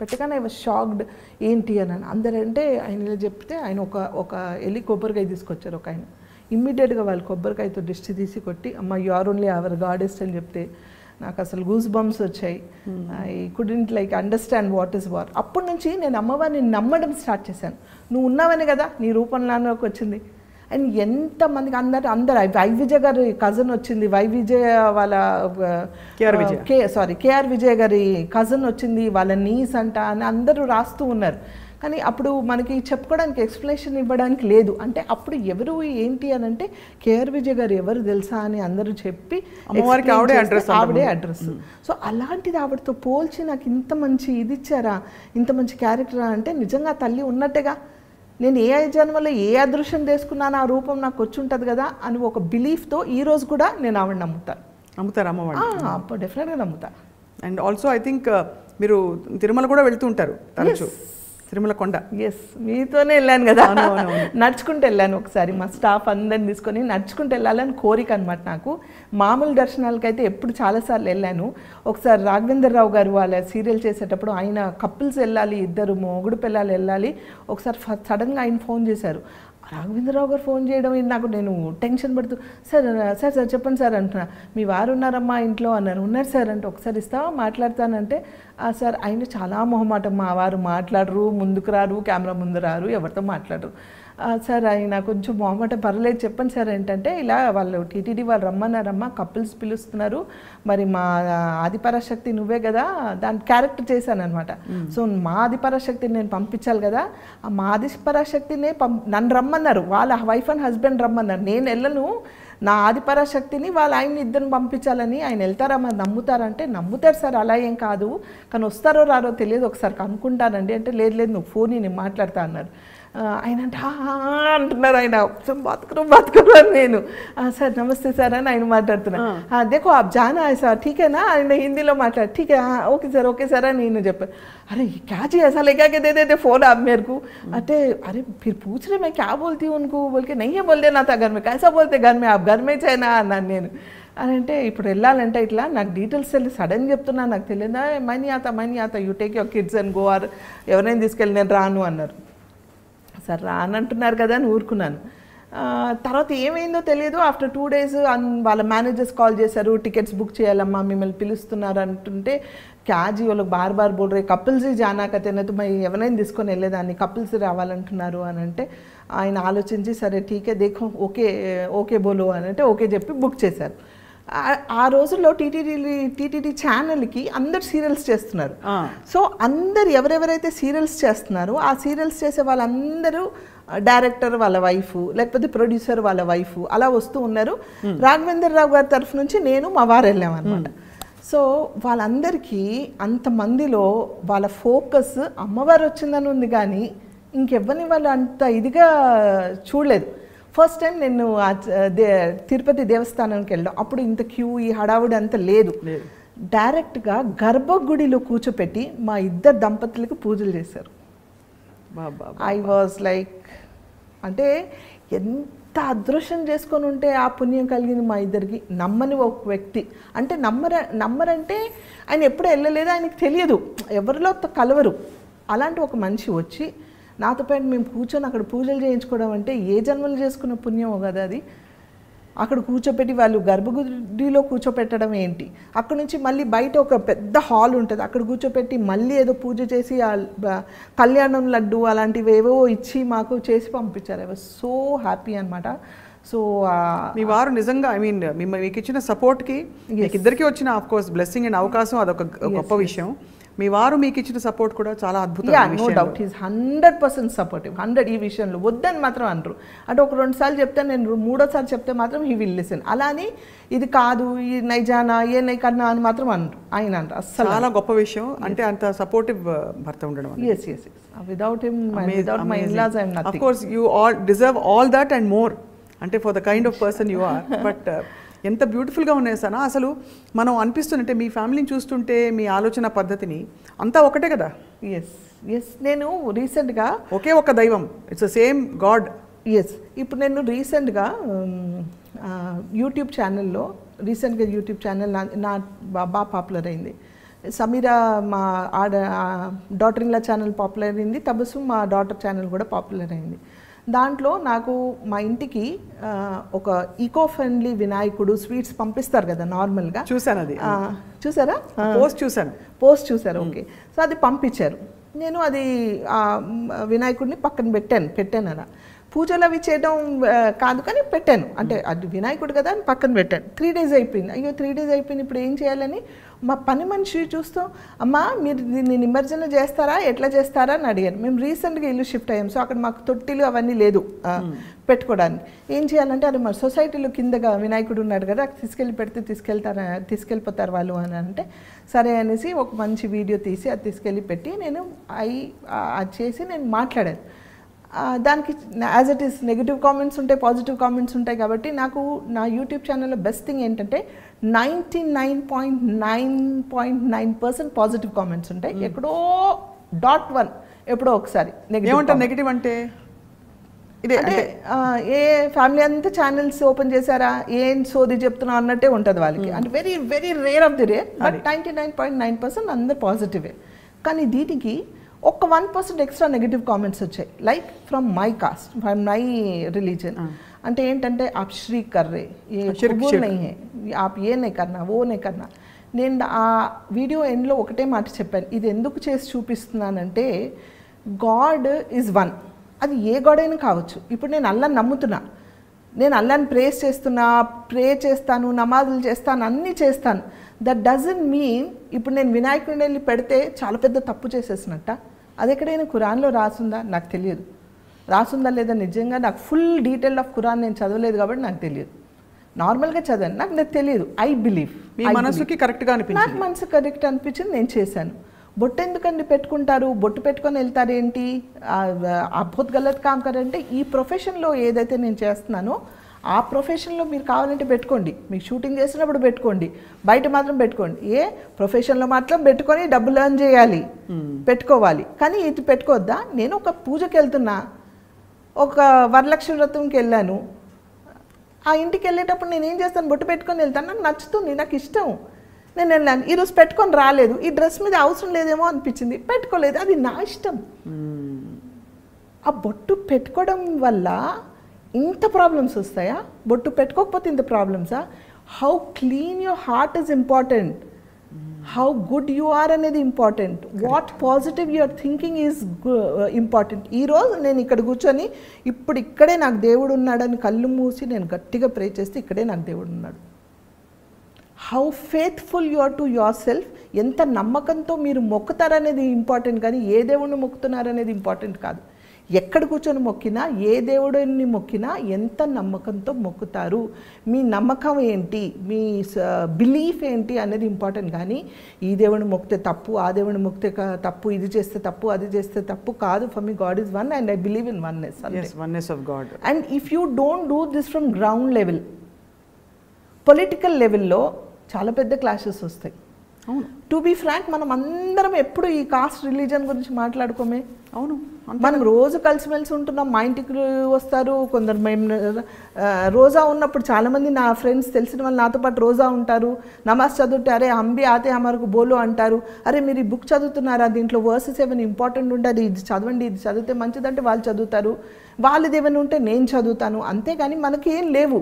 పెట్టగానే ఐ వాజ్ షాక్డ్, ఏంటి అని. అందరంటే ఆయన ఇలా చెప్తే ఆయన ఒక వెళ్ళి కొబ్బరికాయ తీసుకొచ్చారు ఒక ఆయన. ఇమ్మీడియట్గా వాళ్ళు కొబ్బరికాయతో దిష్టి తీసి కొట్టి, అమ్మ యు ఆర్ ఓన్లీ అవర్ గాడెస్ట్ అని చెప్తే నాకు అసలు గూస్ బంప్స్ వచ్చాయి. I couldn't like understand what is what. అప్పటి నుంచి నేను అమ్మవారిని నమ్మడం స్టార్ట్ చేశాను. నువ్వు ఉన్నావని కదా నీ రూపంలోకి వచ్చింది. అండ్ ఎంతమందికి అందరు వైవిజయ్ గారి కజన్ వచ్చింది, వైవిజయ్ వాళ్ళ కేఆర్ విజయ్ గారి కజన్ వచ్చింది, వాళ్ళ నీస్ అంట అని అందరూ రాస్తూ ఉన్నారు. కానీ అప్పుడు మనకి చెప్పుకోవడానికి ఎక్స్ప్లెనేషన్ ఇవ్వడానికి లేదు. అంటే అప్పుడు ఎవరు ఏంటి అని అంటే కేఆర్ విజయ్ గారు ఎవరు తెలుసా అని అందరూ చెప్పి ఆవిడే అడ్రస్. సో అలాంటిది ఆవిడతో పోల్చి నాకు ఇంత మంచి ఇది ఇచ్చారా, ఇంత మంచి క్యారెక్టరా అంటే నిజంగా తల్లి ఉన్నట్టుగా, నేను ఏ జన్మలో ఏ అదృశ్యం తీసుకున్నాను ఆ రూపం నాకు వచ్చి ఉంటుంది కదా అని ఒక బిలీఫ్తో ఈ రోజు కూడా నేను ఆవిడ నమ్ముతారు అమ్మవాడు. డెఫినెట్గా నమ్ముతా. అండ్ ఆల్సో ఐ థింక్ మీరు తిరుమల కూడా వెళ్తూ ఉంటారు తరచు, తిరుమల కొండ. ఎస్, మీతోనే వెళ్ళాను కదా, నడుచుకుంటూ వెళ్ళాను. ఒకసారి మా స్టాఫ్ అందరిని తీసుకొని నడుచుకుంటూ వెళ్ళాలని కోరిక అనమాట నాకు. మామూలు దర్శనాలకైతే ఎప్పుడు చాలాసార్లు వెళ్ళాను. ఒకసారి రాఘవేంద్ర రావు గారు వాళ్ళ సీరియల్ చేసేటప్పుడు ఆయన కపుల్స్ వెళ్ళాలి, ఇద్దరు మొగుడు పిల్లలు వెళ్ళాలి. ఒకసారి సడన్గా ఆయన ఫోన్ చేశారు. రాఘవేంద్రరావు గారు ఫోన్ చేయడం నాకు, నేను టెన్షన్ పడుతూ సార్ చెప్పండి సార్ అంటున్నా. మీ వారు ఉన్నారమ్మా ఇంట్లో అన్నారు. ఉన్నారు సార్ అంటే ఒకసారి ఇస్తావా మాట్లాడతానంటే, సార్ ఆయన చాలా మొహమాటం, మా వారు మాట్లాడరు, ముందుకు రారు, కెమెరా ముందు రారు, ఎవరితో మాట్లాడరు. సార్ ఆయన కొంచెం మొహమాట పర్లేదు చెప్పండి సార్ ఏంటంటే ఇలా వాళ్ళు టీటీడీ వాళ్ళు రమ్మన్నారమ్మా, కపుల్స్ పిలుస్తున్నారు, మరి మా ఆదిపరాశక్తి నువ్వే కదా, దాని క్యారెక్టర్ చేశాను అనమాట. సో మా ఆదిపరాశక్తిని నేను పంపించాలి కదా, ఆ మా ఆదిపరాశక్తినే నన్ను రమ్మన్నారు, వాళ్ళ వైఫ్ అండ్ హస్బెండ్ రమ్మన్నారు, నేను వెళ్ళను, నా ఆదిపరాశక్తిని వాళ్ళ ఆయన్ని ఇద్దరిని పంపించాలని. ఆయన వెళ్తారా మరి నమ్ముతారంటే నమ్ముతారు సార్, అలా ఏం కాదు, కానీ వస్తారో రారో తెలియదు, ఒకసారి కనుక్కుంటానండి అంటే లేదు లేదు నువ్వు ఫోన్ నేను మాట్లాడతా అన్నారు. ఆయన అంటే అంటున్నారు, ఆయన బతుకురు అని నేను సార్ నమస్తే సార్ అని ఆయన మాట్లాడుతున్నా. దేఖో ఆప్ జానా సార్ ఠీకేనా, ఆయన హిందీలో మాట్లాడు, ఠీకే ఓకే సార్ అని నేను చెప్పాను. अरे क्या चाहिए ऐसा लेकर के दे देते फ़ोन आप मेरे को, अरे फिर पूछ रहे मैं क्या बोलती हूँ उनको, बोल के नहीं है बोल देना था घर में, कैसा बोलते घर में आप घर में చేయనా అన్నాను నేను. అని అంటే ఇప్పుడు వెళ్ళాలంటే ఇట్లా నాకు డీటెయిల్స్ వెళ్ళి సడన్గా చెప్తున్నా, నాకు తెలియదా, మనీ ఆత you take your kids and go, or ఎవరైనా తీసుకెళ్ళి నేను రాను అన్నారు. సార్ రానంటున్నారు కదా అని ఊరుకున్నాను. తర్వాత ఏమైందో తెలియదు. ఆఫ్టర్ 2 days వాళ్ళ మేనేజర్స్ కాల్ చేశారు, టికెట్స్ బుక్ చేయాలమ్మా మిమ్మల్ని పిలుస్తున్నారు అంటుంటే, క్యాజీ వాళ్ళకి బార్ బోల్ రే కపుల్స్ జానా కతేనా తుమ్మ ఎవరైనా తీసుకొని వెళ్ళేదాన్ని, కపుల్స్ రావాలంటున్నారు అని అంటే ఆయన ఆలోచించి సరే ఠీకే దేఖో ఓకే బోలో అని అంటే ఓకే చెప్పి బుక్ చేశారు. ఆ రోజుల్లో టీటీడీ ఛానల్కి అందరు సీరియల్స్ చేస్తున్నారు. సో అందరు ఎవరెవరైతే సీరియల్స్ చేస్తున్నారో ఆ సీరియల్స్ చేసే వాళ్ళందరూ డైరెక్టర్ వాళ్ళ వైఫ్ లేకపోతే ప్రొడ్యూసర్ వాళ్ళ వైఫ్ అలా వస్తూ ఉన్నారు. రాఘవేంద్ర రావు గారి తరఫు నుంచి నేను మా వారు వెళ్ళామన్నమాట. సో వాళ్ళందరికీ అంతమందిలో వాళ్ళ ఫోకస్ అమ్మవారు వచ్చిందని ఉంది, కానీ ఇంకెవ్వరిని వాళ్ళు అంత ఇదిగా చూడలేదు. ఫస్ట్ టైం నేను తిరుపతి దేవస్థానానికి వెళ్ళాం, అప్పుడు ఇంత క్యూ ఈ హడావుడి అంత లేదు. డైరెక్ట్గా గర్భగుడిలో కూర్చోపెట్టి మా ఇద్దరు దంపతులకు పూజలు చేశారు. ఐ వాజ్ లైక్, అంటే ఎంత అదృష్టం చేసుకొని ఉంటే ఆ పుణ్యం కలిగింది మా ఇద్దరికి. నమ్మని ఒక వ్యక్తి అంటే నమ్మరంటే ఆయన ఎప్పుడు వెళ్ళలేదు, ఆయనకు తెలియదు, ఎవరిలో కలవరు. అలాంటి ఒక మనిషి వచ్చి నాతో పాటు మేము కూర్చొని అక్కడ పూజలు చేయించుకోవడం అంటే ఏ జన్మలు చేసుకున్న పుణ్యమో కదా అది. అక్కడ కూర్చోపెట్టి వాళ్ళు గర్భగుడిలో కూర్చోపెట్టడం ఏంటి, అక్కడ నుంచి మళ్ళీ బయట ఒక పెద్ద హాల్ ఉంటుంది, అక్కడ కూర్చోపెట్టి మళ్ళీ ఏదో పూజ చేసి కళ్యాణం లడ్డు అలాంటివి ఏవో ఇచ్చి మాకు చేసి పంపించారు. ఐ వాజ్ సో హ్యాపీ అనమాట. సో మీ వారు నిజంగా ఐ మీన్ మీకు ఇచ్చిన సపోర్ట్కి మీకు ఇద్దరికి వచ్చిన ఆఫ్ కోర్స్ బ్లెస్సింగ్ అండ్ అవకాశం అదొక గొప్ప విషయం. మీ వారు మీకు ఇచ్చిన సపోర్ట్ కూడా చాలా అద్భుతం. No doubt is 100% supportive. 100 ఈ విషయంలో వద్దని మాత్రం అనరు. అంటే ఒక 2 సార్లు చెప్తే నేను 3వ సారి చెప్తే మాత్రం హీ విల్ లిసన్. అలా అని ఇది కాదు ఈ నైజానా ఏ నై కన్నా అని మాత్రం అనరు ఆయన అంటారు. అసలు చాలా గొప్ప విషయం, అంటే అంత సపోర్టివ్ భర్త ఉండడం. yes without him, without my in-laws I am nothing. Of course you all deserve all that and more, అంటే for the kind of person you are. But ఎంత బ్యూటిఫుల్గా ఉన్నాయి సనా. అసలు మనం అనిపిస్తుంటే మీ ఫ్యామిలీని చూస్తుంటే మీ ఆలోచన పద్ధతిని అంతా ఒకటే కదా. ఎస్ నేను రీసెంట్గా ఒకే ఒక దైవం, ఇట్స్ ద సేమ్ గాడ్. ఇప్పుడు నేను రీసెంట్గా యూట్యూబ్ ఛానల్లో యూట్యూబ్ ఛానల్ నా బాగా పాపులర్ అయింది. సమీరా మా daughter in law channel popular అయింది, తబస్సు మా డాటర్ ఛానల్ కూడా పాపులర్ అయింది. దాంట్లో నాకు మా ఇంటికి ఒక ఈకో ఫ్రెండ్లీ వినాయకుడు స్వీట్స్ పంపిస్తారు కదా నార్మల్గా. చూసాను, అది చూసారా? పోస్ట్ చూసారు. ఓకే. సో అది పంపించారు. నేను అది వినాయకుడిని పక్కన పెట్టాను అలా. పూజలు అవి చేయడం కాదు కానీ పెట్టాను, అంటే అది వినాయకుడు కదా అని పక్కన పెట్టాను. 3 days అయిపోయింది. అయ్యో 3 days అయిపోయింది, ఇప్పుడు ఏం చేయాలని మా పని మనిషి చూస్తూ, అమ్మా మీరు దీన్ని నిమజ్జన చేస్తారా ఎట్లా చేస్తారా అని అడిగాను. మేము రీసెంట్గా ఇల్లు షిఫ్ట్ అయ్యాం, సో అక్కడ మాకు తొట్టిలు అవన్నీ లేదు పెట్టుకోవడానికి. ఏం చేయాలంటే అది మా సొసైటీలో కిందగా వినాయకుడు ఉన్నాడు కదా, తీసుకెళ్ళి పెడితే తీసుకెళ్ళిపోతారు వాళ్ళు అని అంటే సరే అనేసి ఒక మంచి వీడియో తీసి అది తీసుకెళ్ళి పెట్టి నేను అది చేసి నేను మాట్లాడాను. దానికి as it is negative comments ఉంటాయి, పాజిటివ్ కామెంట్స్ ఉంటాయి. కాబట్టి నాకు నా యూట్యూబ్ ఛానల్లో బెస్ట్ థింగ్ ఏంటంటే 99.9% పాజిటివ్ కామెంట్స్ ఉంటాయి. ఎక్కడో 0.1 ఎప్పుడో ఒకసారి నెగిటివ్ అంటే ఇదే, అంటే ఏ ఫ్యామిలీ అంతా ఛానల్స్ ఓపెన్ చేశారా ఏం సోది చెప్తున్నా అన్నట్టే ఉంటుంది వాళ్ళకి. అంటే very very rare of the rare, but 99.9% అందరు పాజిటివే. కానీ దీనికి ఒక 1% ఎక్స్ట్రా నెగిటివ్ కామెంట్స్ వచ్చాయి, like from my cast, from my religion. అంటే ఏంటంటే आप श्री कर रहे, ये कबूल नहीं है, आप ये नहीं करना वो नहीं करना. నేను ఆ వీడియో ఎండ్లో ఒకటే మాట చెప్పాను, ఇది ఎందుకు చేసి చూపిస్తున్నానంటే గాడ్ ఈజ్ వన్, అది ఏ గోడైనా కావచ్చు. ఇప్పుడు నేను అల్లాని నమ్ముతున్నా, నేను అల్లాని ప్రే చేస్తాను, నమాజులు చేస్తాను, అన్నీ చేస్తాను. దట్ డజంట్ మీన్ ఇప్పుడు నేను వినాయకుడిని వెళ్ళి పెడితే చాలా పెద్ద తప్పు చేసేసినట్ట. అది ఎక్కడైనా ఖురాన్లో రాసుందా? నాకు తెలియదు. రాసుందా లేదా నిజంగా నాకు ఫుల్ డీటెయిల్ ఆఫ్ ఖురాన్ నేను చదవలేదు కాబట్టి నాకు తెలియదు. నార్మల్గా చదివాను, నాకు తెలియదు. ఐ బిలీవ్ మీ మనసుకి కరెక్ట్గా అనిపించింది, నాకు మనసు కరెక్ట్ అనిపించింది, నేను చేశాను. బొట్టు ఎందుకండి పెట్టుకుంటారు, బొట్టు పెట్టుకొని వెళ్తారు ఏంటి, అద్భుత గలత్ కామ్ కరంటే ఈ ప్రొఫెషన్లో ఏదైతే నేను చేస్తున్నానో ఆ ప్రొఫెషన్లో మీరు కావాలంటే పెట్టుకోండి, మీకు షూటింగ్ చేసినప్పుడు పెట్టుకోండి, బయట మాత్రం పెట్టుకోండి. ప్రొఫెషన్లో మాత్రం పెట్టుకొని డబ్బులు ఎర్న్ చేయాలి, పెట్టుకోవాలి. కానీ ఇది పెట్టుకోవద్దా? నేను ఒక పూజకి వెళ్తున్నా, ఒక వరలక్ష్మి వ్రతంకి వెళ్ళాను, ఆ ఇంటికి వెళ్ళేటప్పుడు నేను ఏం చేస్తాను, బొట్టు పెట్టుకొని వెళ్తాను, నాకు నచ్చుతుంది, నాకు ఇష్టం, నేను వెళ్ళాను. ఈరోజు పెట్టుకొని రాలేదు, ఈ డ్రెస్ మీద అవసరం లేదేమో అనిపించింది, పెట్టుకోలేదు, అది నా ఇష్టం. ఆ బొట్టు పెట్టుకోవడం వల్ల ఇంత ప్రాబ్లమ్స్ వస్తాయా? బొట్టు పెట్టుకోకపోతే ఇంత ప్రాబ్లమ్సా? How clean your heart is important, how good you are అనేది important, what positive your thinking is important. ఈరోజు నేను ఇక్కడ కూర్చొని ఇప్పుడు ఇక్కడే నాకు దేవుడు ఉన్నాడని కళ్ళు మూసి నేను గట్టిగా ప్రే చేస్తే ఇక్కడే నాకు దేవుడు ఉన్నాడు. How faithful you are to your self, ఎంత నమ్మకంతో మీరు మొక్కుతారనేది ఇంపార్టెంట్, కానీ ఏ దేవుడిని మొక్కుతున్నారనేది ఇంపార్టెంట్ కాదు. ఎక్కడ కూర్చొని మొక్కినా, ఏ దేవుడిని మొక్కినా ఎంత నమ్మకంతో మొక్కుతారు, మీ నమ్మకం ఏంటి, మీ బిలీఫ్ ఏంటి అనేది ఇంపార్టెంట్. కానీ ఈ దేవుడిని మొక్కితే తప్పు, ఆ దేవుడిని మొక్కితే తప్పు, ఇది చేస్తే తప్పు, అది చేస్తే తప్పు కాదు. For me God is one and I believe in oneness. Oneness of God. And if you don't do this from ground level, political లెవెల్లో చాలా పెద్ద క్లాషెస్ వస్తాయి. అవును, టు బీ ఫ్రాంక్, మనం అందరం ఎప్పుడు ఈ కాస్ట్ రిలీజన్ గురించి మాట్లాడుకోమే. అవును, మనం రోజు కలిసిమెలిసి ఉంటున్నాం, మా ఇంటికి వస్తారు కొందరు. మేము రోజా ఉన్నప్పుడు చాలామంది నా ఫ్రెండ్స్ తెలిసిన వాళ్ళు నాతో పాటు రోజా ఉంటారు, నమాజ్ చదువుతే అరే అంబి ఆతే హమారకు బోలు అంటారు. అరే మీరు ఈ బుక్ చదువుతున్నారా, దీంట్లో వర్సెస్ ఏమైనా ఇంపార్టెంట్ ఉంటుంది, ఇది చదవండి, ఇది చదివితే మంచిదంటే వాళ్ళు చదువుతారు, వాళ్ళది ఏమైనా ఉంటే నేను చదువుతాను. అంతేగాని మనకి ఏం లేవు.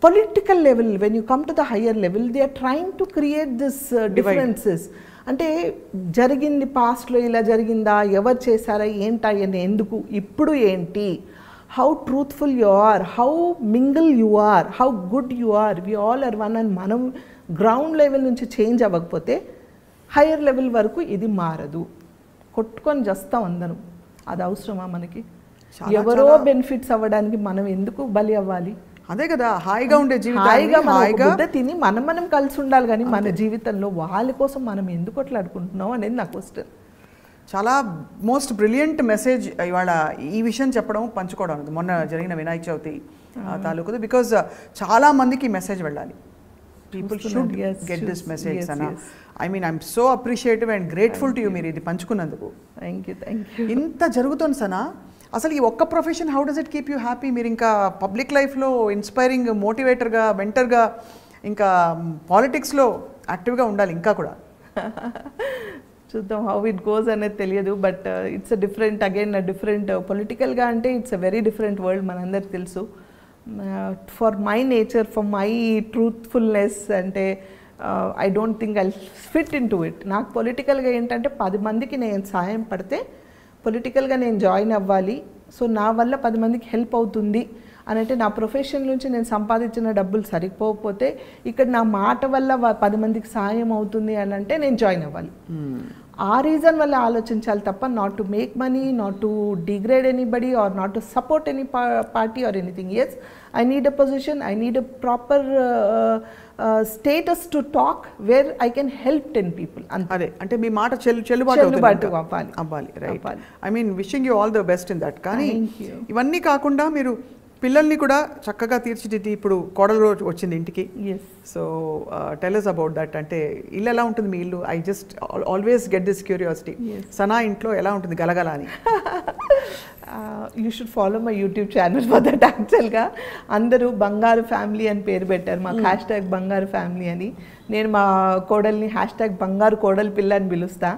Political level, when you come to the higher level, they are trying to create this differences. అంటే జరిగింది పాస్ట్లో ఇలా జరిగిందా, ఎవరు చేశారా, ఏంటా, ఎందుకు, ఇప్పుడు ఏంటి, how truthful you are, how mingle you are, how good you are, we all are one. అని మనం గ్రౌండ్ లెవెల్ నుంచి చేంజ్ అవ్వకపోతే హయ్యర్ లెవెల్ వరకు ఇది మారదు. కొట్టుకొని చేస్తాం అందరం, అది అవసరమా మనకి? ఎవరో బెనిఫిట్స్ అవ్వడానికి మనం ఎందుకు బలి అవ్వాలి? అదే కదా హాయిగా ఉండే జీవితం, హాయిగా తిని మనం కలిసి ఉండాలి. కానీ మన జీవితంలో వాళ్ళ కోసం మనం ఎందుకు కొట్లాడుకుంటున్నాం అనేది నా క్వశ్చన్. చాలా మోస్ట్ బ్రిలియంట్ మెసేజ్ ఇవాళ ఈ విషయం చెప్పడం, పంచుకోవడం అనేది మొన్న జరిగిన వినాయక చవితి తాలూకుది. బికాజ్ చాలా మందికి మెసేజ్ వెళ్ళాలి, people should get this message అన్న. I mean I'm so appreciative and grateful to you మీరు ఇది పంచుకున్నందుకు. Thank you. ఇంత జరుగుతుంది సనా, అసలు ఈ ఒక్క profession how does it keep you happy? మీరు ఇంకా పబ్లిక్ లైఫ్లో ఇన్స్పైరింగ్ మోటివేటర్గా, మెంటర్గా, ఇంకా పాలిటిక్స్లో యాక్టివ్గా ఉండాలి ఇంకా కూడా. చూద్దాం హౌ ఇట్ గోస్ అనేది తెలియదు. బట్ ఇట్స్ డిఫరెంట్ పొలిటికల్గా అంటే it's a very different world, మనందరికి తెలుసు. For my nature, for my truthfulness అంటే I don't think I fit into it. నాకు పొలిటికల్గా ఏంటంటే 10 మందికి నేను సాయం పడితే పొలిటికల్గా నేను జాయిన్ అవ్వాలి. సో నా వల్ల 10 మందికి హెల్ప్ అవుతుంది అని అంటే, నా ప్రొఫెషన్ నుంచి నేను సంపాదించిన డబ్బులు సరిపోకపోతే ఇక్కడ నా మాట వల్ల 10 మందికి సాయం అవుతుంది అని అంటే నేను జాయిన్ అవ్వాలి. ఆ రీజన్ వల్ల ఆలోచించాలి తప్ప not to make money, not to degrade anybody or not to support any party or anything. Yes, I need a position, I need a proper status to talk where I can help 10 people. అదే అంటే మీ మాట చెల్లుబాటు అవ్వాలి. Right. I mean wishing you all the best in that. కానీ ఇవన్నీ కాకుండా మీరు పిల్లల్ని కూడా చక్కగా తీర్చిదిద్ది ఇప్పుడు కోడలు రోజు వచ్చింది ఇంటికి. So tell us about that. అంటే ఇల్లు ఎలా ఉంటుంది మీ ఇల్లు? I just always get this curiosity. Sana ఇంట్లో ఎలా ఉంటుంది గలగల అని? You should follow my YouTube channel for that. యాక్చువల్గా అందరూ బంగారు ఫ్యామిలీ అని పేరు పెట్టారు మాకు, #, బంగారు ఫ్యామిలీ అని. నేను మా కోడల్ని # బంగారు కోడలు పిల్ల అని పిలుస్తా.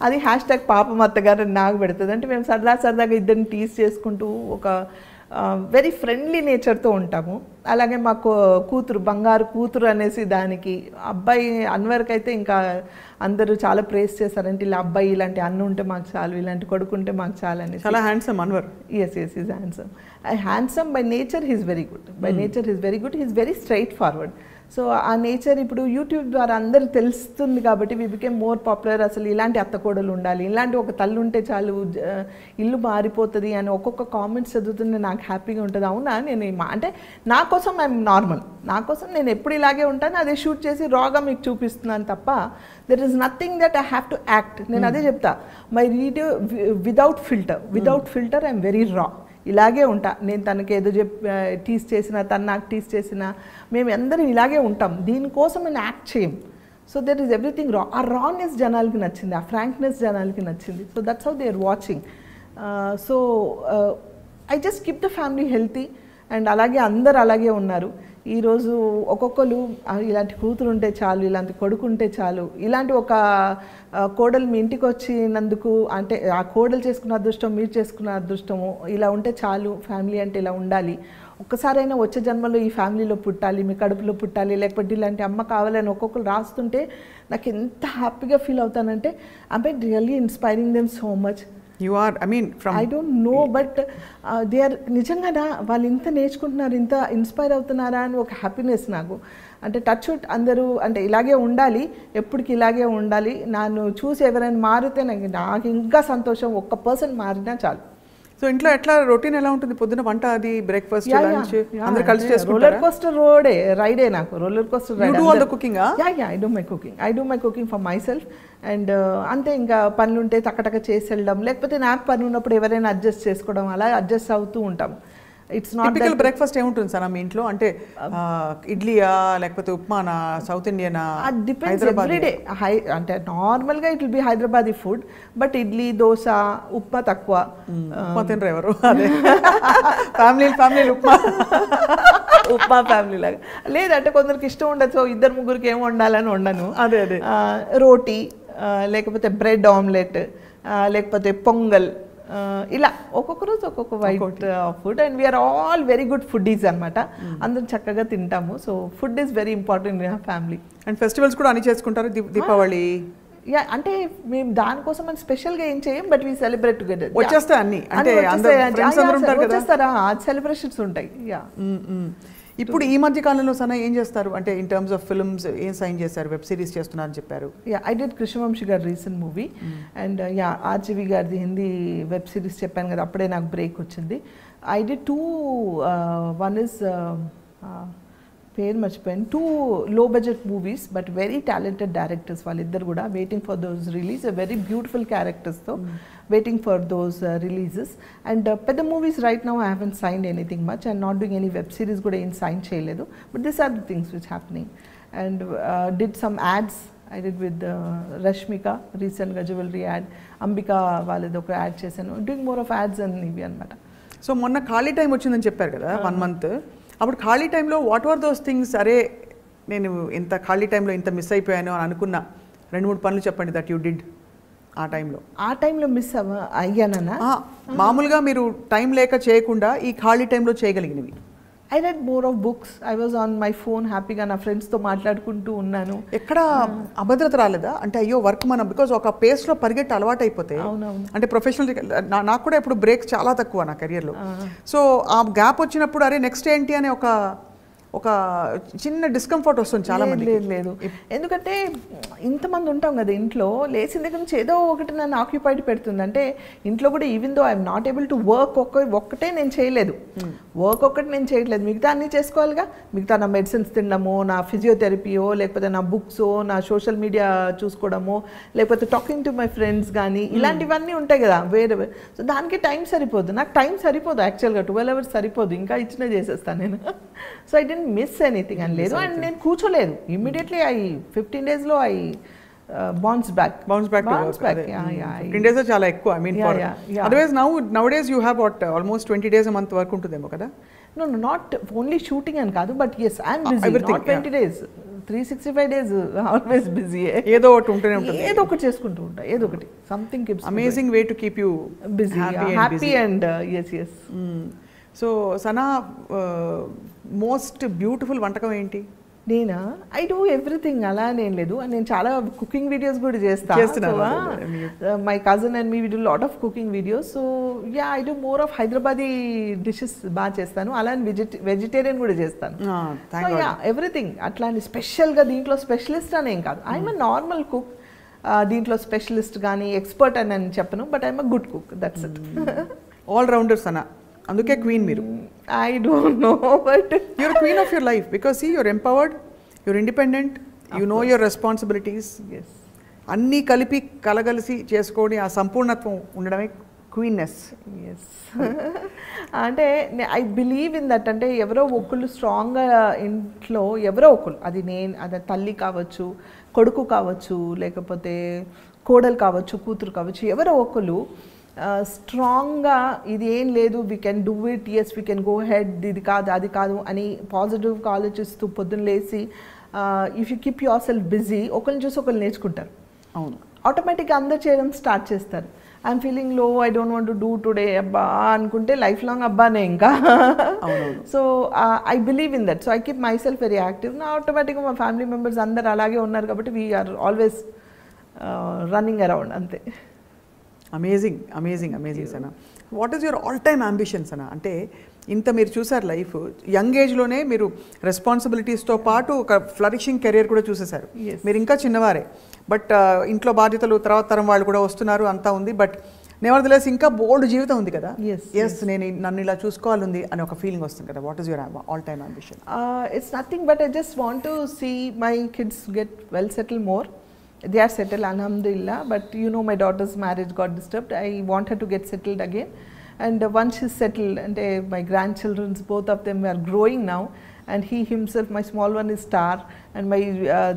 అది #, పాపం అత్తగారు నాకు పెడుతుంది. అంటే మేము సరదాగా ఇద్దరిని టీజ్ చేసుకుంటూ ఒక వెరీ ఫ్రెండ్లీ నేచర్తో ఉంటాము. అలాగే మాకు కూతురు, బంగారు కూతురు అనేసి దానికి. అబ్బాయి అన్వర్కి అయితే ఇంకా అందరూ చాలా ప్రేస్ చేశారంటే ఇలా అబ్బాయి ఇలాంటి అన్న ఉంటే మాకు చాలు, ఇలాంటి కొడుకు ఉంటే మాకు చాలు అని. చాలా handsome Anwar. Yes is handsome. Handsome by nature he's very good. By nature he's very good. He's very straightforward. So ఆ నేచర్ ఇప్పుడు యూట్యూబ్ ద్వారా అందరికి తెలుస్తుంది కాబట్టి వి బికేమ్ మోర్ పాపులర్. అసలు ఇలాంటి అత్తకోడలు ఉండాలి, ఇలాంటి ఒక తల్లి ఉంటే చాలు ఇల్లు మారిపోతుంది అని ఒక్కొక్క కామెంట్స్ చదువుతుంటే నాకు హ్యాపీగా ఉంటుంది. అవునా, నేను అంటే నా కోసం ఐఎమ్ నార్మల్, నా కోసం నేను ఎప్పుడు ఇలాగే ఉంటాను, అదే షూట్ చేసి రాగా మీకు చూపిస్తున్నాను తప్ప there is nothing that I have to act. నేను అదే చెప్తా, my video without filter I'm very రా. ఇలాగే ఉంటా నేను. తనకి ఏదో టీస్ చేసినా, తను నాకు టీస్ చేసినా, మేము అందరం ఇలాగే ఉంటాం. దీనికోసం నేను యాక్ట్ చేయం. సో దెర్ ఈస్ ఎవ్రీథింగ్ రా. ఆ రానెస్ జనాలకి నచ్చింది, ఆ ఫ్రాంక్నెస్ జనాలకి నచ్చింది. So that's how they are watching. So I just keep the family healthy. And అలాగే అందరు అలాగే ఉన్నారు. ఈరోజు ఒక్కొక్కరు ఇలాంటి కూతురు ఉంటే చాలు, ఇలాంటి కొడుకు ఉంటే చాలు, ఇలాంటి ఒక కోడలు మీ ఇంటికి వచ్చినందుకు అంటే ఆ కోడలు చేసుకున్న అదృష్టం, మీరు చేసుకున్న అదృష్టము, ఇలా ఉంటే చాలు, ఫ్యామిలీ అంటే ఇలా ఉండాలి, ఒక్కసారైనా వచ్చే జన్మలో ఈ ఫ్యామిలీలో పుట్టాలి, మీ కడుపులో పుట్టాలి, లేకపోతే ఇలాంటి అమ్మ కావాలని ఒక్కొక్కరు రాస్తుంటే నాకు ఎంత హ్యాపీగా ఫీల్ అవుతానంటే I really inspiring them so much. You are, I mean, from... I don't know, but they are నిజంగా వాళ్ళు ఇంత నేర్చుకుంటున్నారు, ఇంత ఇన్స్పైర్ అవుతున్నారా అని ఒక హ్యాపీనెస్ నాకు. అంటే టచ్ అందరూ అంటే ఇలాగే ఉండాలి, ఎప్పటికి ఇలాగే ఉండాలి. నన్ను చూసి ఎవరైనా మారితే నాకు ఇంకా సంతోషం. ఒక్క పర్సన్ మారినా చాలు. సో ఇంట్లో ఎట్లా రొటీన్ ఎలా ఉంటుంది? పొద్దున వంట, అది బ్రేక్ఫాస్ట్, లంచ్ అందరూ కలిసి చేసుకుంటారా? రోలర్ కోస్టర్ రైడే నాకు. Roller coaster ride. You do all the cooking? Yeah, I do my cooking for myself. And అంతే, ఇంకా పనులు ఉంటే టకటక చేసి వెళ్ళడం, లేకపోతే నాకు పని ఉన్నప్పుడు ఎవరైనా అడ్జస్ట్ చేసుకోవడం, అలా అడ్జస్ట్ అవుతూ ఉంటాం. ఇట్స్ నాట్ టిపికల్ బ్రేక్ఫాస్ట్ ఏముంటుంది సార్ మీ ఇంట్లో? అంటే ఇడ్లీయా, లేకపోతే ఉప్మానా, సౌత్ ఇండియనా? Depends everyday. అంటే నార్మల్గా it will be Hyderabadi food, but idli, dosa, upma తక్కువ. ఉప్మా తినరు ఎవరు? అదే ఫ్యామిలీ ఉప్మా ఫ్యామిలీ లాగా లేదంటే కొందరికి ఇష్టం ఉండదు. సో ఇద్దరు ముగ్గురికి ఏం వండాలని వండను. అదే రోటీ, లేకపోతే బ్రెడ్ ఆమ్లెట్, లేకపోతే పొంగల్, ఇలా ఒక్కొక్క రోజు ఒక్కొక్క white food. And we are all very good foodies అనమాట. అందరం చక్కగా తింటాము. So food is very important in family. And festivals కూడా అన్ని చేసుకుంటారు. దీపావళి, యా, అంటే మేము దానికోసం మనం స్పెషల్గా ఏం చేయం, బట్ వీ సెలబ్రేట్ టుగెదర్. వచ్చేస్తాయి అన్ని, అంటే వచ్చేస్తారా, సెలబ్రేషన్స్ ఉంటాయి. యా. ఇప్పుడు ఈ మధ్య కాలంలో సనా ఏం చేస్తారు? అంటే ఇన్ టర్మ్స్ ఆఫ్ ఫిల్మ్స్ ఏం సైన్ చేశారు? వెబ్ సిరీస్ చేస్తున్నారని చెప్పారు. యా, ఐ డిడ్ కృష్ణవంశీ గారి recent movie. And yeah, RGV గారిది హిందీ వెబ్ సిరీస్ చెప్పాను కదా, అప్పుడే నాకు బ్రేక్ వచ్చింది. ఐ డిడ్ 2, వన్ ఇస్ పేరు మర్చిపోయాను, 2 low budget movies, but very talented directors. వాళ్ళిద్దరు కూడా waiting for those release, very beautiful characters though, waiting for those releases. And పెద్ద movies right now I haven't signed anything much and not doing any web series కూడా ఏం sign చేయలేదు. But these are the things which happening. And did some ads. I did with Rashmika, recent గా jewelry ad, Ambika వాళ్ళది ఒక add చేశాను. doing more of ads and ఇవి అనమాట. So మొన్న ఖాళీ టైం వచ్చిందని చెప్పారు కదా, 1 month. అప్పుడు ఖాళీ టైంలో వాట్ ఆర్ దోస్ థింగ్స్? అరే నేను ఇంత ఖాళీ టైంలో ఇంత మిస్ అయిపోయాను అని అనుకున్న 2-3 పనులు చెప్పండి దట్ యూ డిడ్ ఆ టైంలో. మిస్ అయ్యానన్నా? మామూలుగా మీరు టైం లేక చేయకుండా ఈ ఖాళీ టైంలో చేయగలిగినవి. I read more of books. I was on my phone హ్యాపీగా నా ఫ్రెండ్స్తో మాట్లాడుకుంటూ ఉన్నాను. ఎక్కడ అభద్రత రాలేదా? అంటే అయ్యో వర్క్ మనం బికాజ్ ఒక పేస్లో పరిగెట్టి అలవాటు అయిపోతే, అంటే ప్రొఫెషనల్ నాకు కూడా ఇప్పుడు బ్రేక్స్ చాలా తక్కువ నా కెరియర్లో. సో ఆ గ్యాప్ వచ్చినప్పుడు అరే నెక్స్ట్ ఏంటి అనే ఒక చిన్న డిస్కంఫర్ట్ వస్తుంది చాలా మంది. లేదు, ఎందుకంటే ఇంతమంది ఉంటాం కదా ఇంట్లో, లేచిన దగ్గర నుంచి ఏదో ఒకటి నన్ను ఆక్యుపైడ్ పెడుతుంది. అంటే ఇంట్లో కూడా even though I'm not able to work, ఒక్కటే నేను చేయలేదు, వర్క్ ఒక్కటి నేను చేయట్లేదు, మిగతా అన్నీ చేసుకోవాలిగా. మిగతా నా మెడిసిన్స్ తినడము, నా ఫిజియోథెరపీయో, లేకపోతే నా బుక్సో, నా సోషల్ మీడియా చూసుకోవడమో, లేకపోతే టాకింగ్ టు మై ఫ్రెండ్స్ కానీ, ఇలాంటివన్నీ ఉంటాయి కదా వేరే. సో దానికి టైం సరిపోదు, నాకు టైం సరిపోదు యాక్చువల్గా. 12 hours సరిపోదు, ఇంకా ఇచ్చినా చేసేస్తాను నేను. So I didn't miss anything అని లేదు. అండ్ నేను కూర్చోలేదు, ఇమ్మీడియట్లీ 15 days లో ఐ బౌన్స్ బ్యాక్. 15 days చాలా ఎక్కువ. I mean otherwise nowadays you have what almost 20 days a month work ఉంటుందేమో కదా? No, not only shooting అని కాదు, but yes, I am busy. Not 20 days, 365 days always busy. ఏదో ఒకటి ఉంటూనే ఉంటుంది, ఏదో ఒకటి చేసుకుంటూ ఉంటా, ఏదో ఒకటి something keeps amazing way to keep you busy, happy and yes. So Sana most beautiful వంటకం ఏంటి? నేనా ఐ డూ ఎవ్రీథింగ్ అలా నేను లేదు, నేను చాలా కుకింగ్ వీడియోస్ కూడా చేస్తున్నాను. My cousin and me do lot of cooking videos. So yeah I do more of Hyderabadi dishes బాగా చేస్తాను, అలా వెజిటేరియన్ కూడా చేస్తాను. యా ఎవ్రీథింగ్ అట్లా అని స్పెషల్గా దీంట్లో స్పెషలిస్ట్ అని ఏం కాదు. ఐఎమ్ ఎ నార్మల్ కుక్, దీంట్లో స్పెషలిస్ట్ కానీ ఎక్స్పర్ట్ అని నేను చెప్పను, but I'm a good cook, that's it. All rounders అన్న, అందుకే క్వీన్ మీరు. I don't know, but you're a queen of your life because see, you're empowered, you're independent, you know your responsibilities. Yes. అన్నీ కలిపి కలగలిసి చేసుకోని ఆ సంపూర్ణత్వం ఉండడమే క్వీన్నెస్. Yes. అంటే I believe in that. అంటే ఎవరో ఒకళ్ళు స్ట్రాంగ్గా ఇంట్లో ఎవరో ఒకళ్ళు, అది అది తల్లి కావచ్చు, కొడుకు కావచ్చు, లేకపోతే కోడలు కావచ్చు, కూతురు కావచ్చు, ఎవరో ఒకళ్ళు స్ట్రాంగ్గా ఇది ఏం లేదు, we can do it, yes we can go ahead, ఇది కాదు అది కాదు అని పాజిటివ్గా ఆలోచిస్తూ పొద్దున్న లేసి if you keep yourself busy, ఒకరిని చూసి ఒకరు నేర్చుకుంటారు. అవును, ఆటోమేటిక్గా అందరు చేయడం స్టార్ట్ చేస్తారు. ఐఎమ్ ఫీలింగ్ లో, I don't want to do today, అబ్బా అనుకుంటే లైఫ్ లాంగ్ అబ్బానే ఇంకా. So I believe in that. So I keep my self very active. నా ఆటోమేటిక్గా మా ఫ్యామిలీ మెంబర్స్ అందరు అలాగే ఉన్నారు కాబట్టి వీఆర్ ఆల్వేస్ రన్నింగ్ అరౌండ్, అంతే. Amazing amazing amazing Sana. What is your all time ambitions అన్న? అంటే ఇంత మీరు చూసారు లైఫ్, యంగ్ ఏజ్లోనే మీరు రెస్పాన్సిబిలిటీస్తో పాటు ఒక ఫ్లరిషింగ్ కెరియర్ కూడా చూసేశారు. మీరు ఇంకా చిన్నవారే, బట్ ఇంట్లో బాధ్యతలు తర్వాత తరం వాళ్ళు కూడా వస్తున్నారు, అంతా ఉంది. బట్ నెవర్దలెస్ ఇంకా బోల్డ్ జీవితం ఉంది కదా. ఎస్, నేను నన్ను ఇలా చూసుకోవాలంది అని ఒక ఫీలింగ్ వస్తుంది కదా. What is your all time ambition? It's nothing but I just want to see my kids get well settle more. They are settled, alhamdulillah, but you know my daughter's marriage got disturbed. I want her to get settled again, and once she's settled, and my grandchildren's, both of them are growing now, and he himself, my small one is star, and my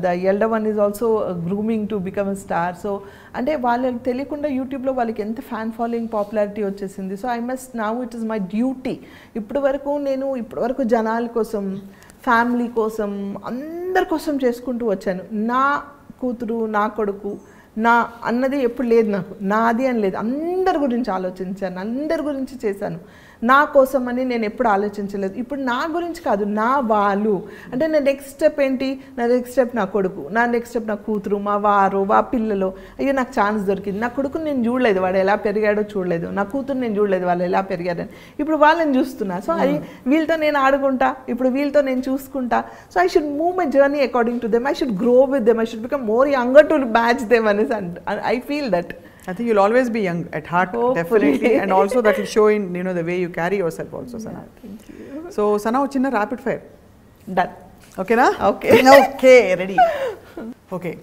the elder one is also grooming to become a star. So అంటే వాళ్ళకి తెలియకుండా యూట్యూబ్లో వాళ్ళకి ఎంత fan following popularity వచ్చేసింది. So I must now, it is my duty. ఇప్పటి వరకు జనాల కోసం, ఫ్యామిలీ కోసం, అందరి కోసం చేసుకుంటూ వచ్చాను. నా కూతురు, నా కొడుకు, నా అన్నది ఎప్పుడు లేదు నాకు, నాది అని లేదు. అందరి గురించి ఆలోచించాను, అందరి గురించి చేశాను. నా కోసం అని నేను ఎప్పుడు ఆలోచించలేదు. ఇప్పుడు నా గురించి కాదు, నా వాళ్ళు. అంటే నా నెక్స్ట్ స్టెప్ ఏంటి? నా నెక్స్ట్ స్టెప్ నా కొడుకు, నా నెక్స్ట్ స్టెప్ నా కూతురు, మా వారు, మా పిల్లలు. అయ్యో నాకు ఛాన్స్ దొరికింది. నా కొడుకుని నేను చూడలేదు, వాడు ఎలా పెరిగాడో చూడలేదు. నా కూతురు నేను చూడలేదు, వాళ్ళు ఎలా పెరిగారని. ఇప్పుడు వాళ్ళని చూస్తున్నా. సో అది వీళ్ళతో నేను ఆడుకుంటా, ఇప్పుడు వీళ్ళతో నేను చూసుకుంటా. So I should move my journey according to them. I should grow with them. I should become more younger to match them అనేసి I feel that. I think you'll always be young at heart. Hopefully. Definitely, and also that will show in, you know, the way you carry yourself also, Sana. Thank you. So Sana, chinna rapid fire. Done. Okay na? Okay. Okay, ready. Okay.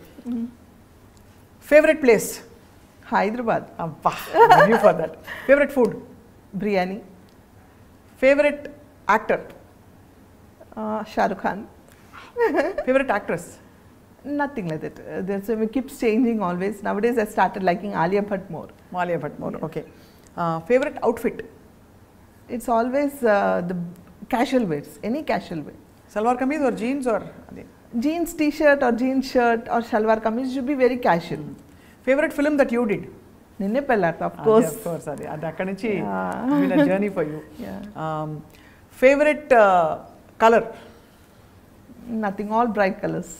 Favorite place? Hyderabad. Abba, love you for that. Favorite food? Biryani. Favorite actor? Shah Rukh Khan. Favorite actress? Nothing like that. It keeps changing always. Nowadays I started liking Alia Bhatt more. Alia Bhatt more, okay. Favorite outfit? It's always the casual wears, any casual wear. Salwar kameez or jeans or? Jeans t-shirt or jeans shirt or shalwar kameez should be very casual. Favorite film that you did? Ninne Pellartha, of course. Of course, adi akkadi nunchi been a journey for you. Yeah. Favorite color? Nothing, all bright colors.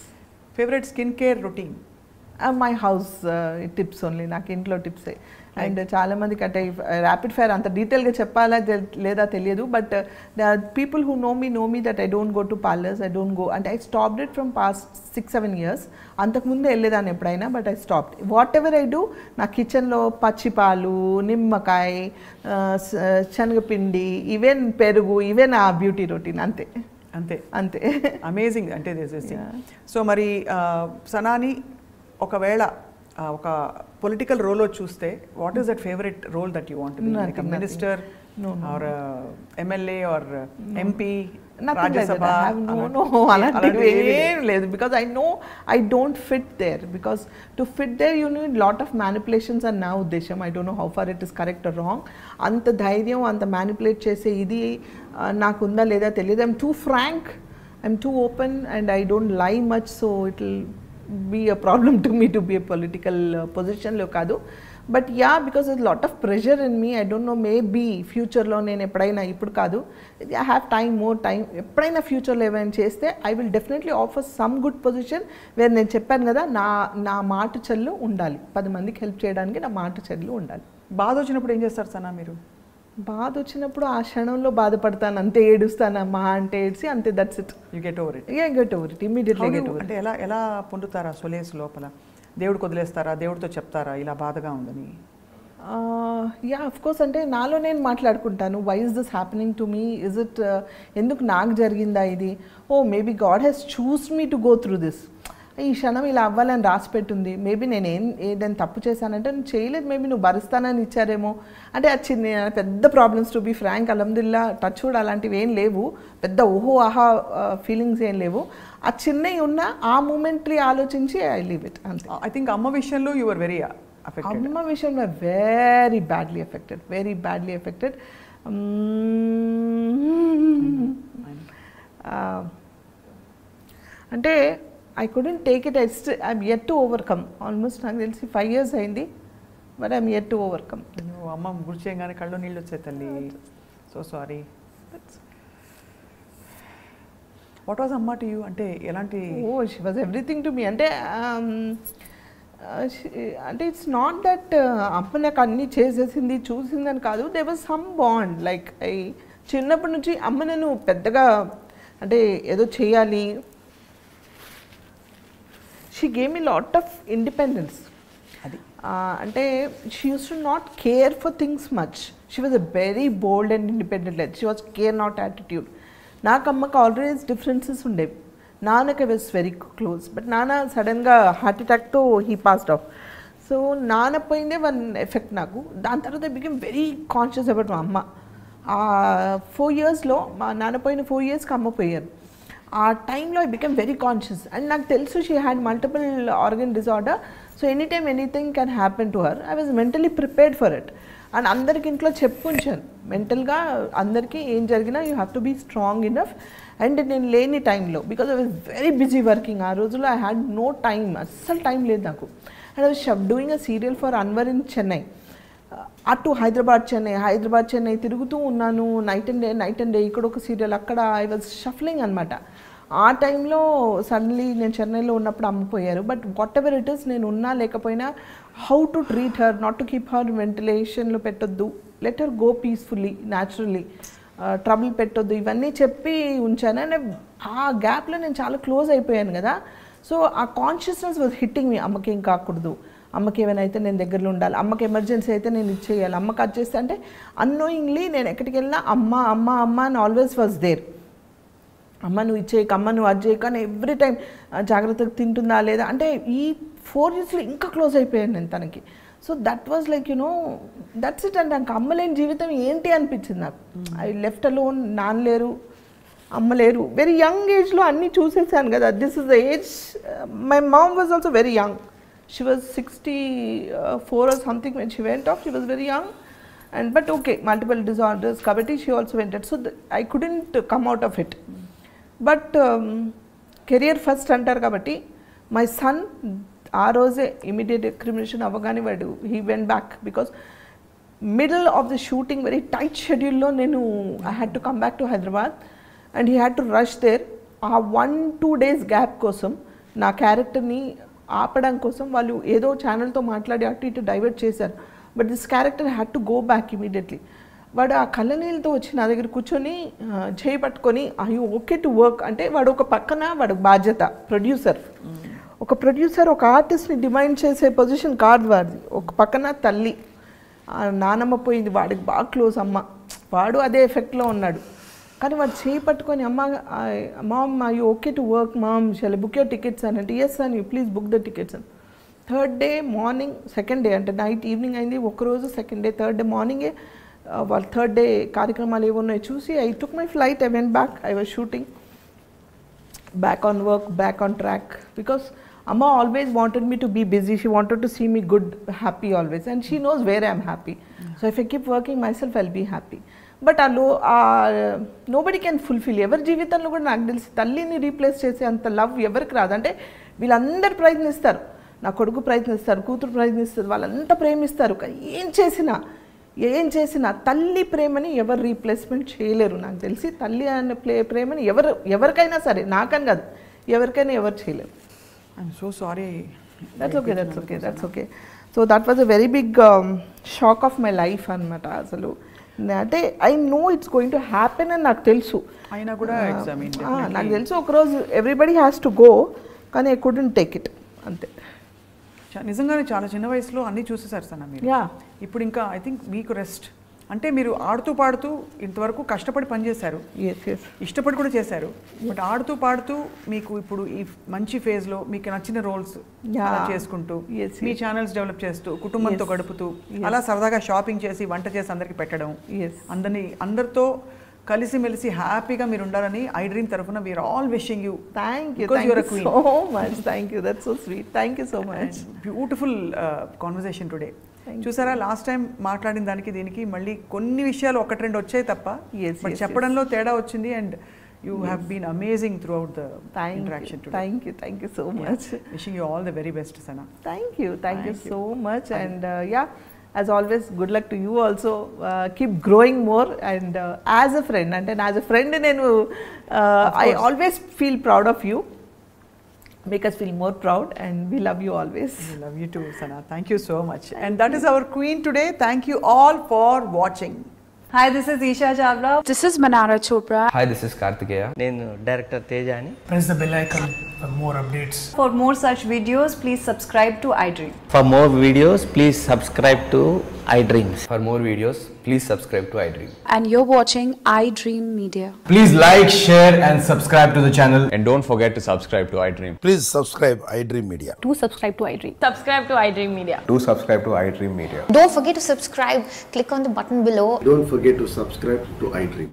Favorite skincare routine? My house tips only, నాకు ఇంట్లో టిప్సే. And చాలా మందికి అంటే rapid fire అంత డీటెయిల్గా చెప్పాలా లేదా తెలియదు. But people who know me that I don't go to parlours, I don't go. అంటే I stopped it from past 6-7 years. అంతకుముందు వెళ్ళేదాన్ని ఎప్పుడైనా, but I stopped. Whatever I do, నా కిచెన్లో పచ్చిపాలు, నిమ్మకాయ, శనగపిండి, ఈవెన్ పెరుగు, ఈవెన్ ఆ బ్యూటీ రొటీన్, అంతే అంతే అంతే. అమేజింగ్. అంటే సో మరి సనాని ఒకవేళ ఒక పొలిటికల్ రోల్ చూస్తే, what is that favourite role that you want? Like minister or MLA or MP, Rajya Sabha? అలాంటివి ఏం లేదు. Because I don't fit there. Because to fit there you need lot of manipulations అని నా ఉద్దేశం. I don't know how far it is correct or wrong. అంత ధైర్యం, అంత manipulate చేసే ఇది నాకు ఉందా లేదా తెలియదు. I'm too frank, I'm too open, and I don't lie much. So it will be a problem to me to be a political పొజిషన్లో కాదు. But yeah because is lot of pressure in me. I don't know maybe ఫ్యూచర్లో నేను ఎప్పుడైనా, ఇప్పుడు కాదు, I have time, more time, ఎప్పుడైనా ఫ్యూచర్లో ఏమైనా చేస్తే I will definitely offer some good position where నేను చెప్పాను కదా నా మాట చెల్లు ఉండాలి, 10 మందికి హెల్ప్ చేయడానికి నా మాట చెల్లు ఉండాలి. బాధ వచ్చినప్పుడు ఏం చేస్తారు సనా మీరు? బాధ వచ్చినప్పుడు ఆ క్షణంలో బాధపడతాను, అంతే, ఏడుస్తాను, మా అంటే ఏడ్చి అంతే, that's it. You get over it. Get over it, immediately get over. అంటే ఎలా పొందుతారా సొలేస్ లోపల? దేవుడికి వదిలేస్తారా? దేవుడితో చెప్తారా ఇలా బాధగా ఉందని? Yeah, of course. అంటే నాలో నేను మాట్లాడుకుంటాను, why is this happening to me, is it ఎందుకు నాకు జరిగిందా ఇది, oh maybe God has chose me to go through this, ఈ క్షణం ఇలా అవ్వాలని రాసి పెట్టుంది, మేబీ నేను ఏదైనా తప్పు చేశానంటే నువ్వు చేయలేదు, మేబీ నువ్వు భరిస్తానని ఇచ్చారేమో. అంటే అది చిన్న పెద్ద ప్రాబ్లమ్స్, టు బీ ఫ్రాంక్, అల్హమ్దుల్లా టచ్ వుడ్ అలాంటివి ఏం లేవు, పెద్ద ఓహో ఆహా ఫీలింగ్స్ ఏం లేవు. ఆ చిన్నవి ఉన్న ఆ మూమెంట్లీ ఆలోచించి ఐ లీవ్ ఇట్ అంతే. ఐ థింక్ అమ్మ విషయంలో యు ఆర్ వెరీ అఫెక్టెడ్. అమ్మ విషయంలో very badly affected, very badly affected. అంటే I couldn't take it. I'm yet to overcome. Almost నాకు తెలిసి 5 years అయింది, but I'm yet to overcome. అమ్మ గుర్తు చేయగానే కళ్ళు నీళ్ళు వచ్చాయి తల్లి. So sorry. వాట్ వాజ్ అమ్మ టు యూ? అంటే ఎలాంటి? She was everything to me. అంటే ఇట్స్ నాట్ దట్ అమ్మ నాకు అన్నీ చేసేసింది చూసిందని కాదు, they was some bond. Like చిన్నప్పటి నుంచి అమ్మ నన్ను పెద్దగా అంటే ఏదో చేయాలి, she gave me lot of independence. అది అంటే she used to not care for things much. She was a very bold and independent lady. She was care not attitude. నాకు అమ్మకి ఆల్వేస్ డిఫరెన్సెస్ ఉండేవి. నాన్నకి వాజ్ వెరీ క్లోజ్, బట్ నాన్న సడన్గా heart అటాక్తో he passed off. So నాన్న పోయిందే one effect నాకు. దాని తర్వాత I become very conscious about మా అమ్మ. 4 yearsలో మా నాన్న పోయిన 4 yearsకి అమ్మ పోయారు. ఆ టైంలో I become very conscious. And నాకు తెలుసు she had multiple organ disorder, so any time anything can happen to her. I was mentally prepared for it. And అందరికి ఇంట్లో చెప్పుంచాను మెంటల్గా, అందరికీ ఏం జరిగినా you have to be strong enough. And నేను లేని టైంలో, because I was very busy working, ఆ రోజుల్లో ఐ హ్యాడ్ నో టైమ్, అస్సలు టైం లేదు నాకు. And I was doing a serial for Anwar in Chennai. అటు హైదరాబాద్ చెన్నై తిరుగుతూ ఉన్నాను, నైట్ అండ్ డే, ఇక్కడ ఒక సీరియల్, అక్కడ ఐ వాజ్ షఫ్లింగ్ అనమాట. ఆ టైంలో సడన్లీ నేను చెన్నైలో ఉన్నప్పుడు అమ్మిపోయారు. But whatever it is, నేను ఉన్నా లేకపోయినా how to treat her, not to keep her వెంటిలేషన్లో పెట్టొద్దు, let her go peacefully, naturally, trouble పెట్టొద్దు, ఇవన్నీ చెప్పి ఉంచాను. అండ్ ఆ గ్యాప్లో నేను చాలా క్లోజ్ అయిపోయాను కదా. సో ఆ కాన్షియస్నెస్ వాజ్ హిట్టింగ్ మీ. అమ్మకి ఏం కాకూడదు, అమ్మకి ఏమైనా అయితే నేను దగ్గరలో ఉండాలి, అమ్మకి ఎమర్జెన్సీ అయితే నేను ఇచ్చేయాలి, అమ్మకి అది చేస్తే. అంటే అన్నోయింగ్లీ నేను ఎక్కడికి వెళ్ళినా అమ్మ అమ్మ అమ్మ అని ఆల్వేస్ వాజ్ దేర్. అమ్మ నువ్వు ఇచ్చేయక, అమ్మ నువ్వు అది చేయక అని ఎవ్రీ టైం జాగ్రత్తగా తింటుందా లేదా. అంటే ఈ 4 yearsలో ఇంకా క్లోజ్ అయిపోయాను నేను తనకి. So that was like you know that's it. అంటే నాకు అమ్మ లేని జీవితం ఏంటి అనిపించింది నాకు. ఐ లెఫ్ట్ అలోన్, నాన్న లేరు, అమ్మ లేరు. వెరీ యంగ్ ఏజ్లో అన్నీ చూసేసాను కదా. This is the age. My mom was also very young. She was 64 or something when she went off. She was very young, and but okay, multiple disorders. Kabatti she also went it. So I couldn't come out of it. But career first antar kabatti my son aa roje immediate recrimination avagani vadu he went back because middle of the shooting very tight schedule lo nenu I had to come back to Hyderabad and he had to rush there. Aa 1-2 days gap kosam na character ni ఆపడం కోసం వాళ్ళు ఏదో ఛానల్తో మాట్లాడి అటు ఇటు divert చేశారు. But this character had to go back immediately. వాడు ఆ కళ్ళనీళ్ళతో వచ్చి నా దగ్గర కూర్చొని చేయి పట్టుకొని I you okay to work అంటే వాడు ఒక పక్కన వాడు బాధ్యత ప్రొడ్యూసర్, ఒక ప్రొడ్యూసర్ ఒక ఆర్టిస్ట్ని డిమాండ్ చేసే పొజిషన్ కాదు వాడిది. ఒక పక్కన తల్లి, నానమ్మ పోయింది, వాడికి బాగా క్లోజ్ అమ్మ, వాడు అదే ఎఫెక్ట్లో ఉన్నాడు. కానీ వాడు చేయి పట్టుకొని అమ్మ mom I you okay to work mom shall book your tickets అని అంటే ఎస్ అని ప్లీజ్ బుక్ ద టికెట్స్ అని. 3rd day morning, 2nd day అంటే నైట్ ఈవినింగ్ అయింది ఒకరోజు, 2nd day 3rd day మార్నింగే వాళ్ళ 3rd day కార్యక్రమాలు ఏవో ఉన్నాయో చూసి I took my flight, I went back, I was shooting back on work, back on track because Amma always wanted me to be busy. She wanted to see me good, happy always, and she knows where I am happy. So if I keep working myself, I'll be happy. But nobody can fulfill. Ever జీవితంలో కూడా నాకు తెలిసి తల్లిని replace చేసే అంత love ఎవరికి రాదు. అంటే వీళ్ళందరూ ప్రయత్నిస్తారు, నా కొడుకు ప్రయత్నిస్తారు, కూతురు ప్రయత్నిస్తారు, వాళ్ళంతా ప్రేమిస్తారు. కానీ ఏం చేసినా తల్లి ప్రేమని ఎవరు రీప్లేస్మెంట్ చేయలేరు. నాకు తెలిసి తల్లి అనే ప్రేమని ఎవరికైనా సరే, నాకని కాదు, ఎవరికైనా ఎవరు చేయలేరు. I'm so sorry. That's okay. So that was a very big shock of my life అనమాట. అసలు అంటే I know it's going to happen అని నాకు తెలుసు. అయినా కూడా నాకు తెలుసు ఒకరోజు ఎవ్రీబడి హ్యాస్ టు గో, కానీ ఐ కుడెంట్ టేక్ ఇట్ అంతే. నిజంగానే చాలా చిన్న వయసులో అన్నీ చూసేసారు సనా మీరు. ఇప్పుడు ఇంకా ఐ థింక్ మీకు రెస్ట్ అంటే మీరు ఆడుతూ పాడుతూ ఇంతవరకు కష్టపడి పనిచేశారు, ఇష్టపడి కూడా చేశారు. బట్ ఆడుతూ పాడుతూ మీకు ఇప్పుడు ఈ మంచి ఫేజ్లో మీకు నచ్చిన రోల్స్ చేసుకుంటూ మీ ఛానల్స్ డెవలప్ చేస్తూ కుటుంబంతో గడుపుతూ అలా సరదాగా షాపింగ్ చేసి వంట చేసి అందరికి పెట్టడం, అందరితో కలిసిమెలిసి హ్యాపీగా మీరు ఉండాలని ఐ డ్రీమ్ తరఫున we are all wishing you. Thank you so much. Thank you, that's so sweet. Thank you so much. Beautiful conversation today. చూసారా, లాస్ట్ టైం మాట్లాడిన దానికి దీనికి మళ్ళీ కొన్ని విషయాలు ఒకటి రెండు వచ్చాయి తప్ప, బట్ చెప్పడంలో తేడా వచ్చింది. And you have been amazing throughout the interaction today. Thank you so much. Wishing you all the very best, Sana. Thank you so much. And as always, good luck to you also. Keep growing more, and as a friend, and as a friend I always feel proud of you. Make us feel more proud, and we love you always. We love you too, Sana. Thank you so much. And that is our queen today. Thank you all for watching. Hi, this is Isha Chavla. This is Manara Chopra. Hi, this is Kartikeya. నేను director Teja అని. Press the bell icon for more updates. For more such videos, please subscribe to iDream. For more videos, please subscribe to iDreams. For more videos, please subscribe to iDream. And you're watching iDream Media. Please like, share and subscribe to the channel. And don't forget to subscribe to iDream. Please subscribe iDream Media. Do subscribe to iDream. Subscribe to iDream Media. Do subscribe to iDream Media. Don't forget to subscribe. Click on the button below. Don't forget to subscribe to iDream.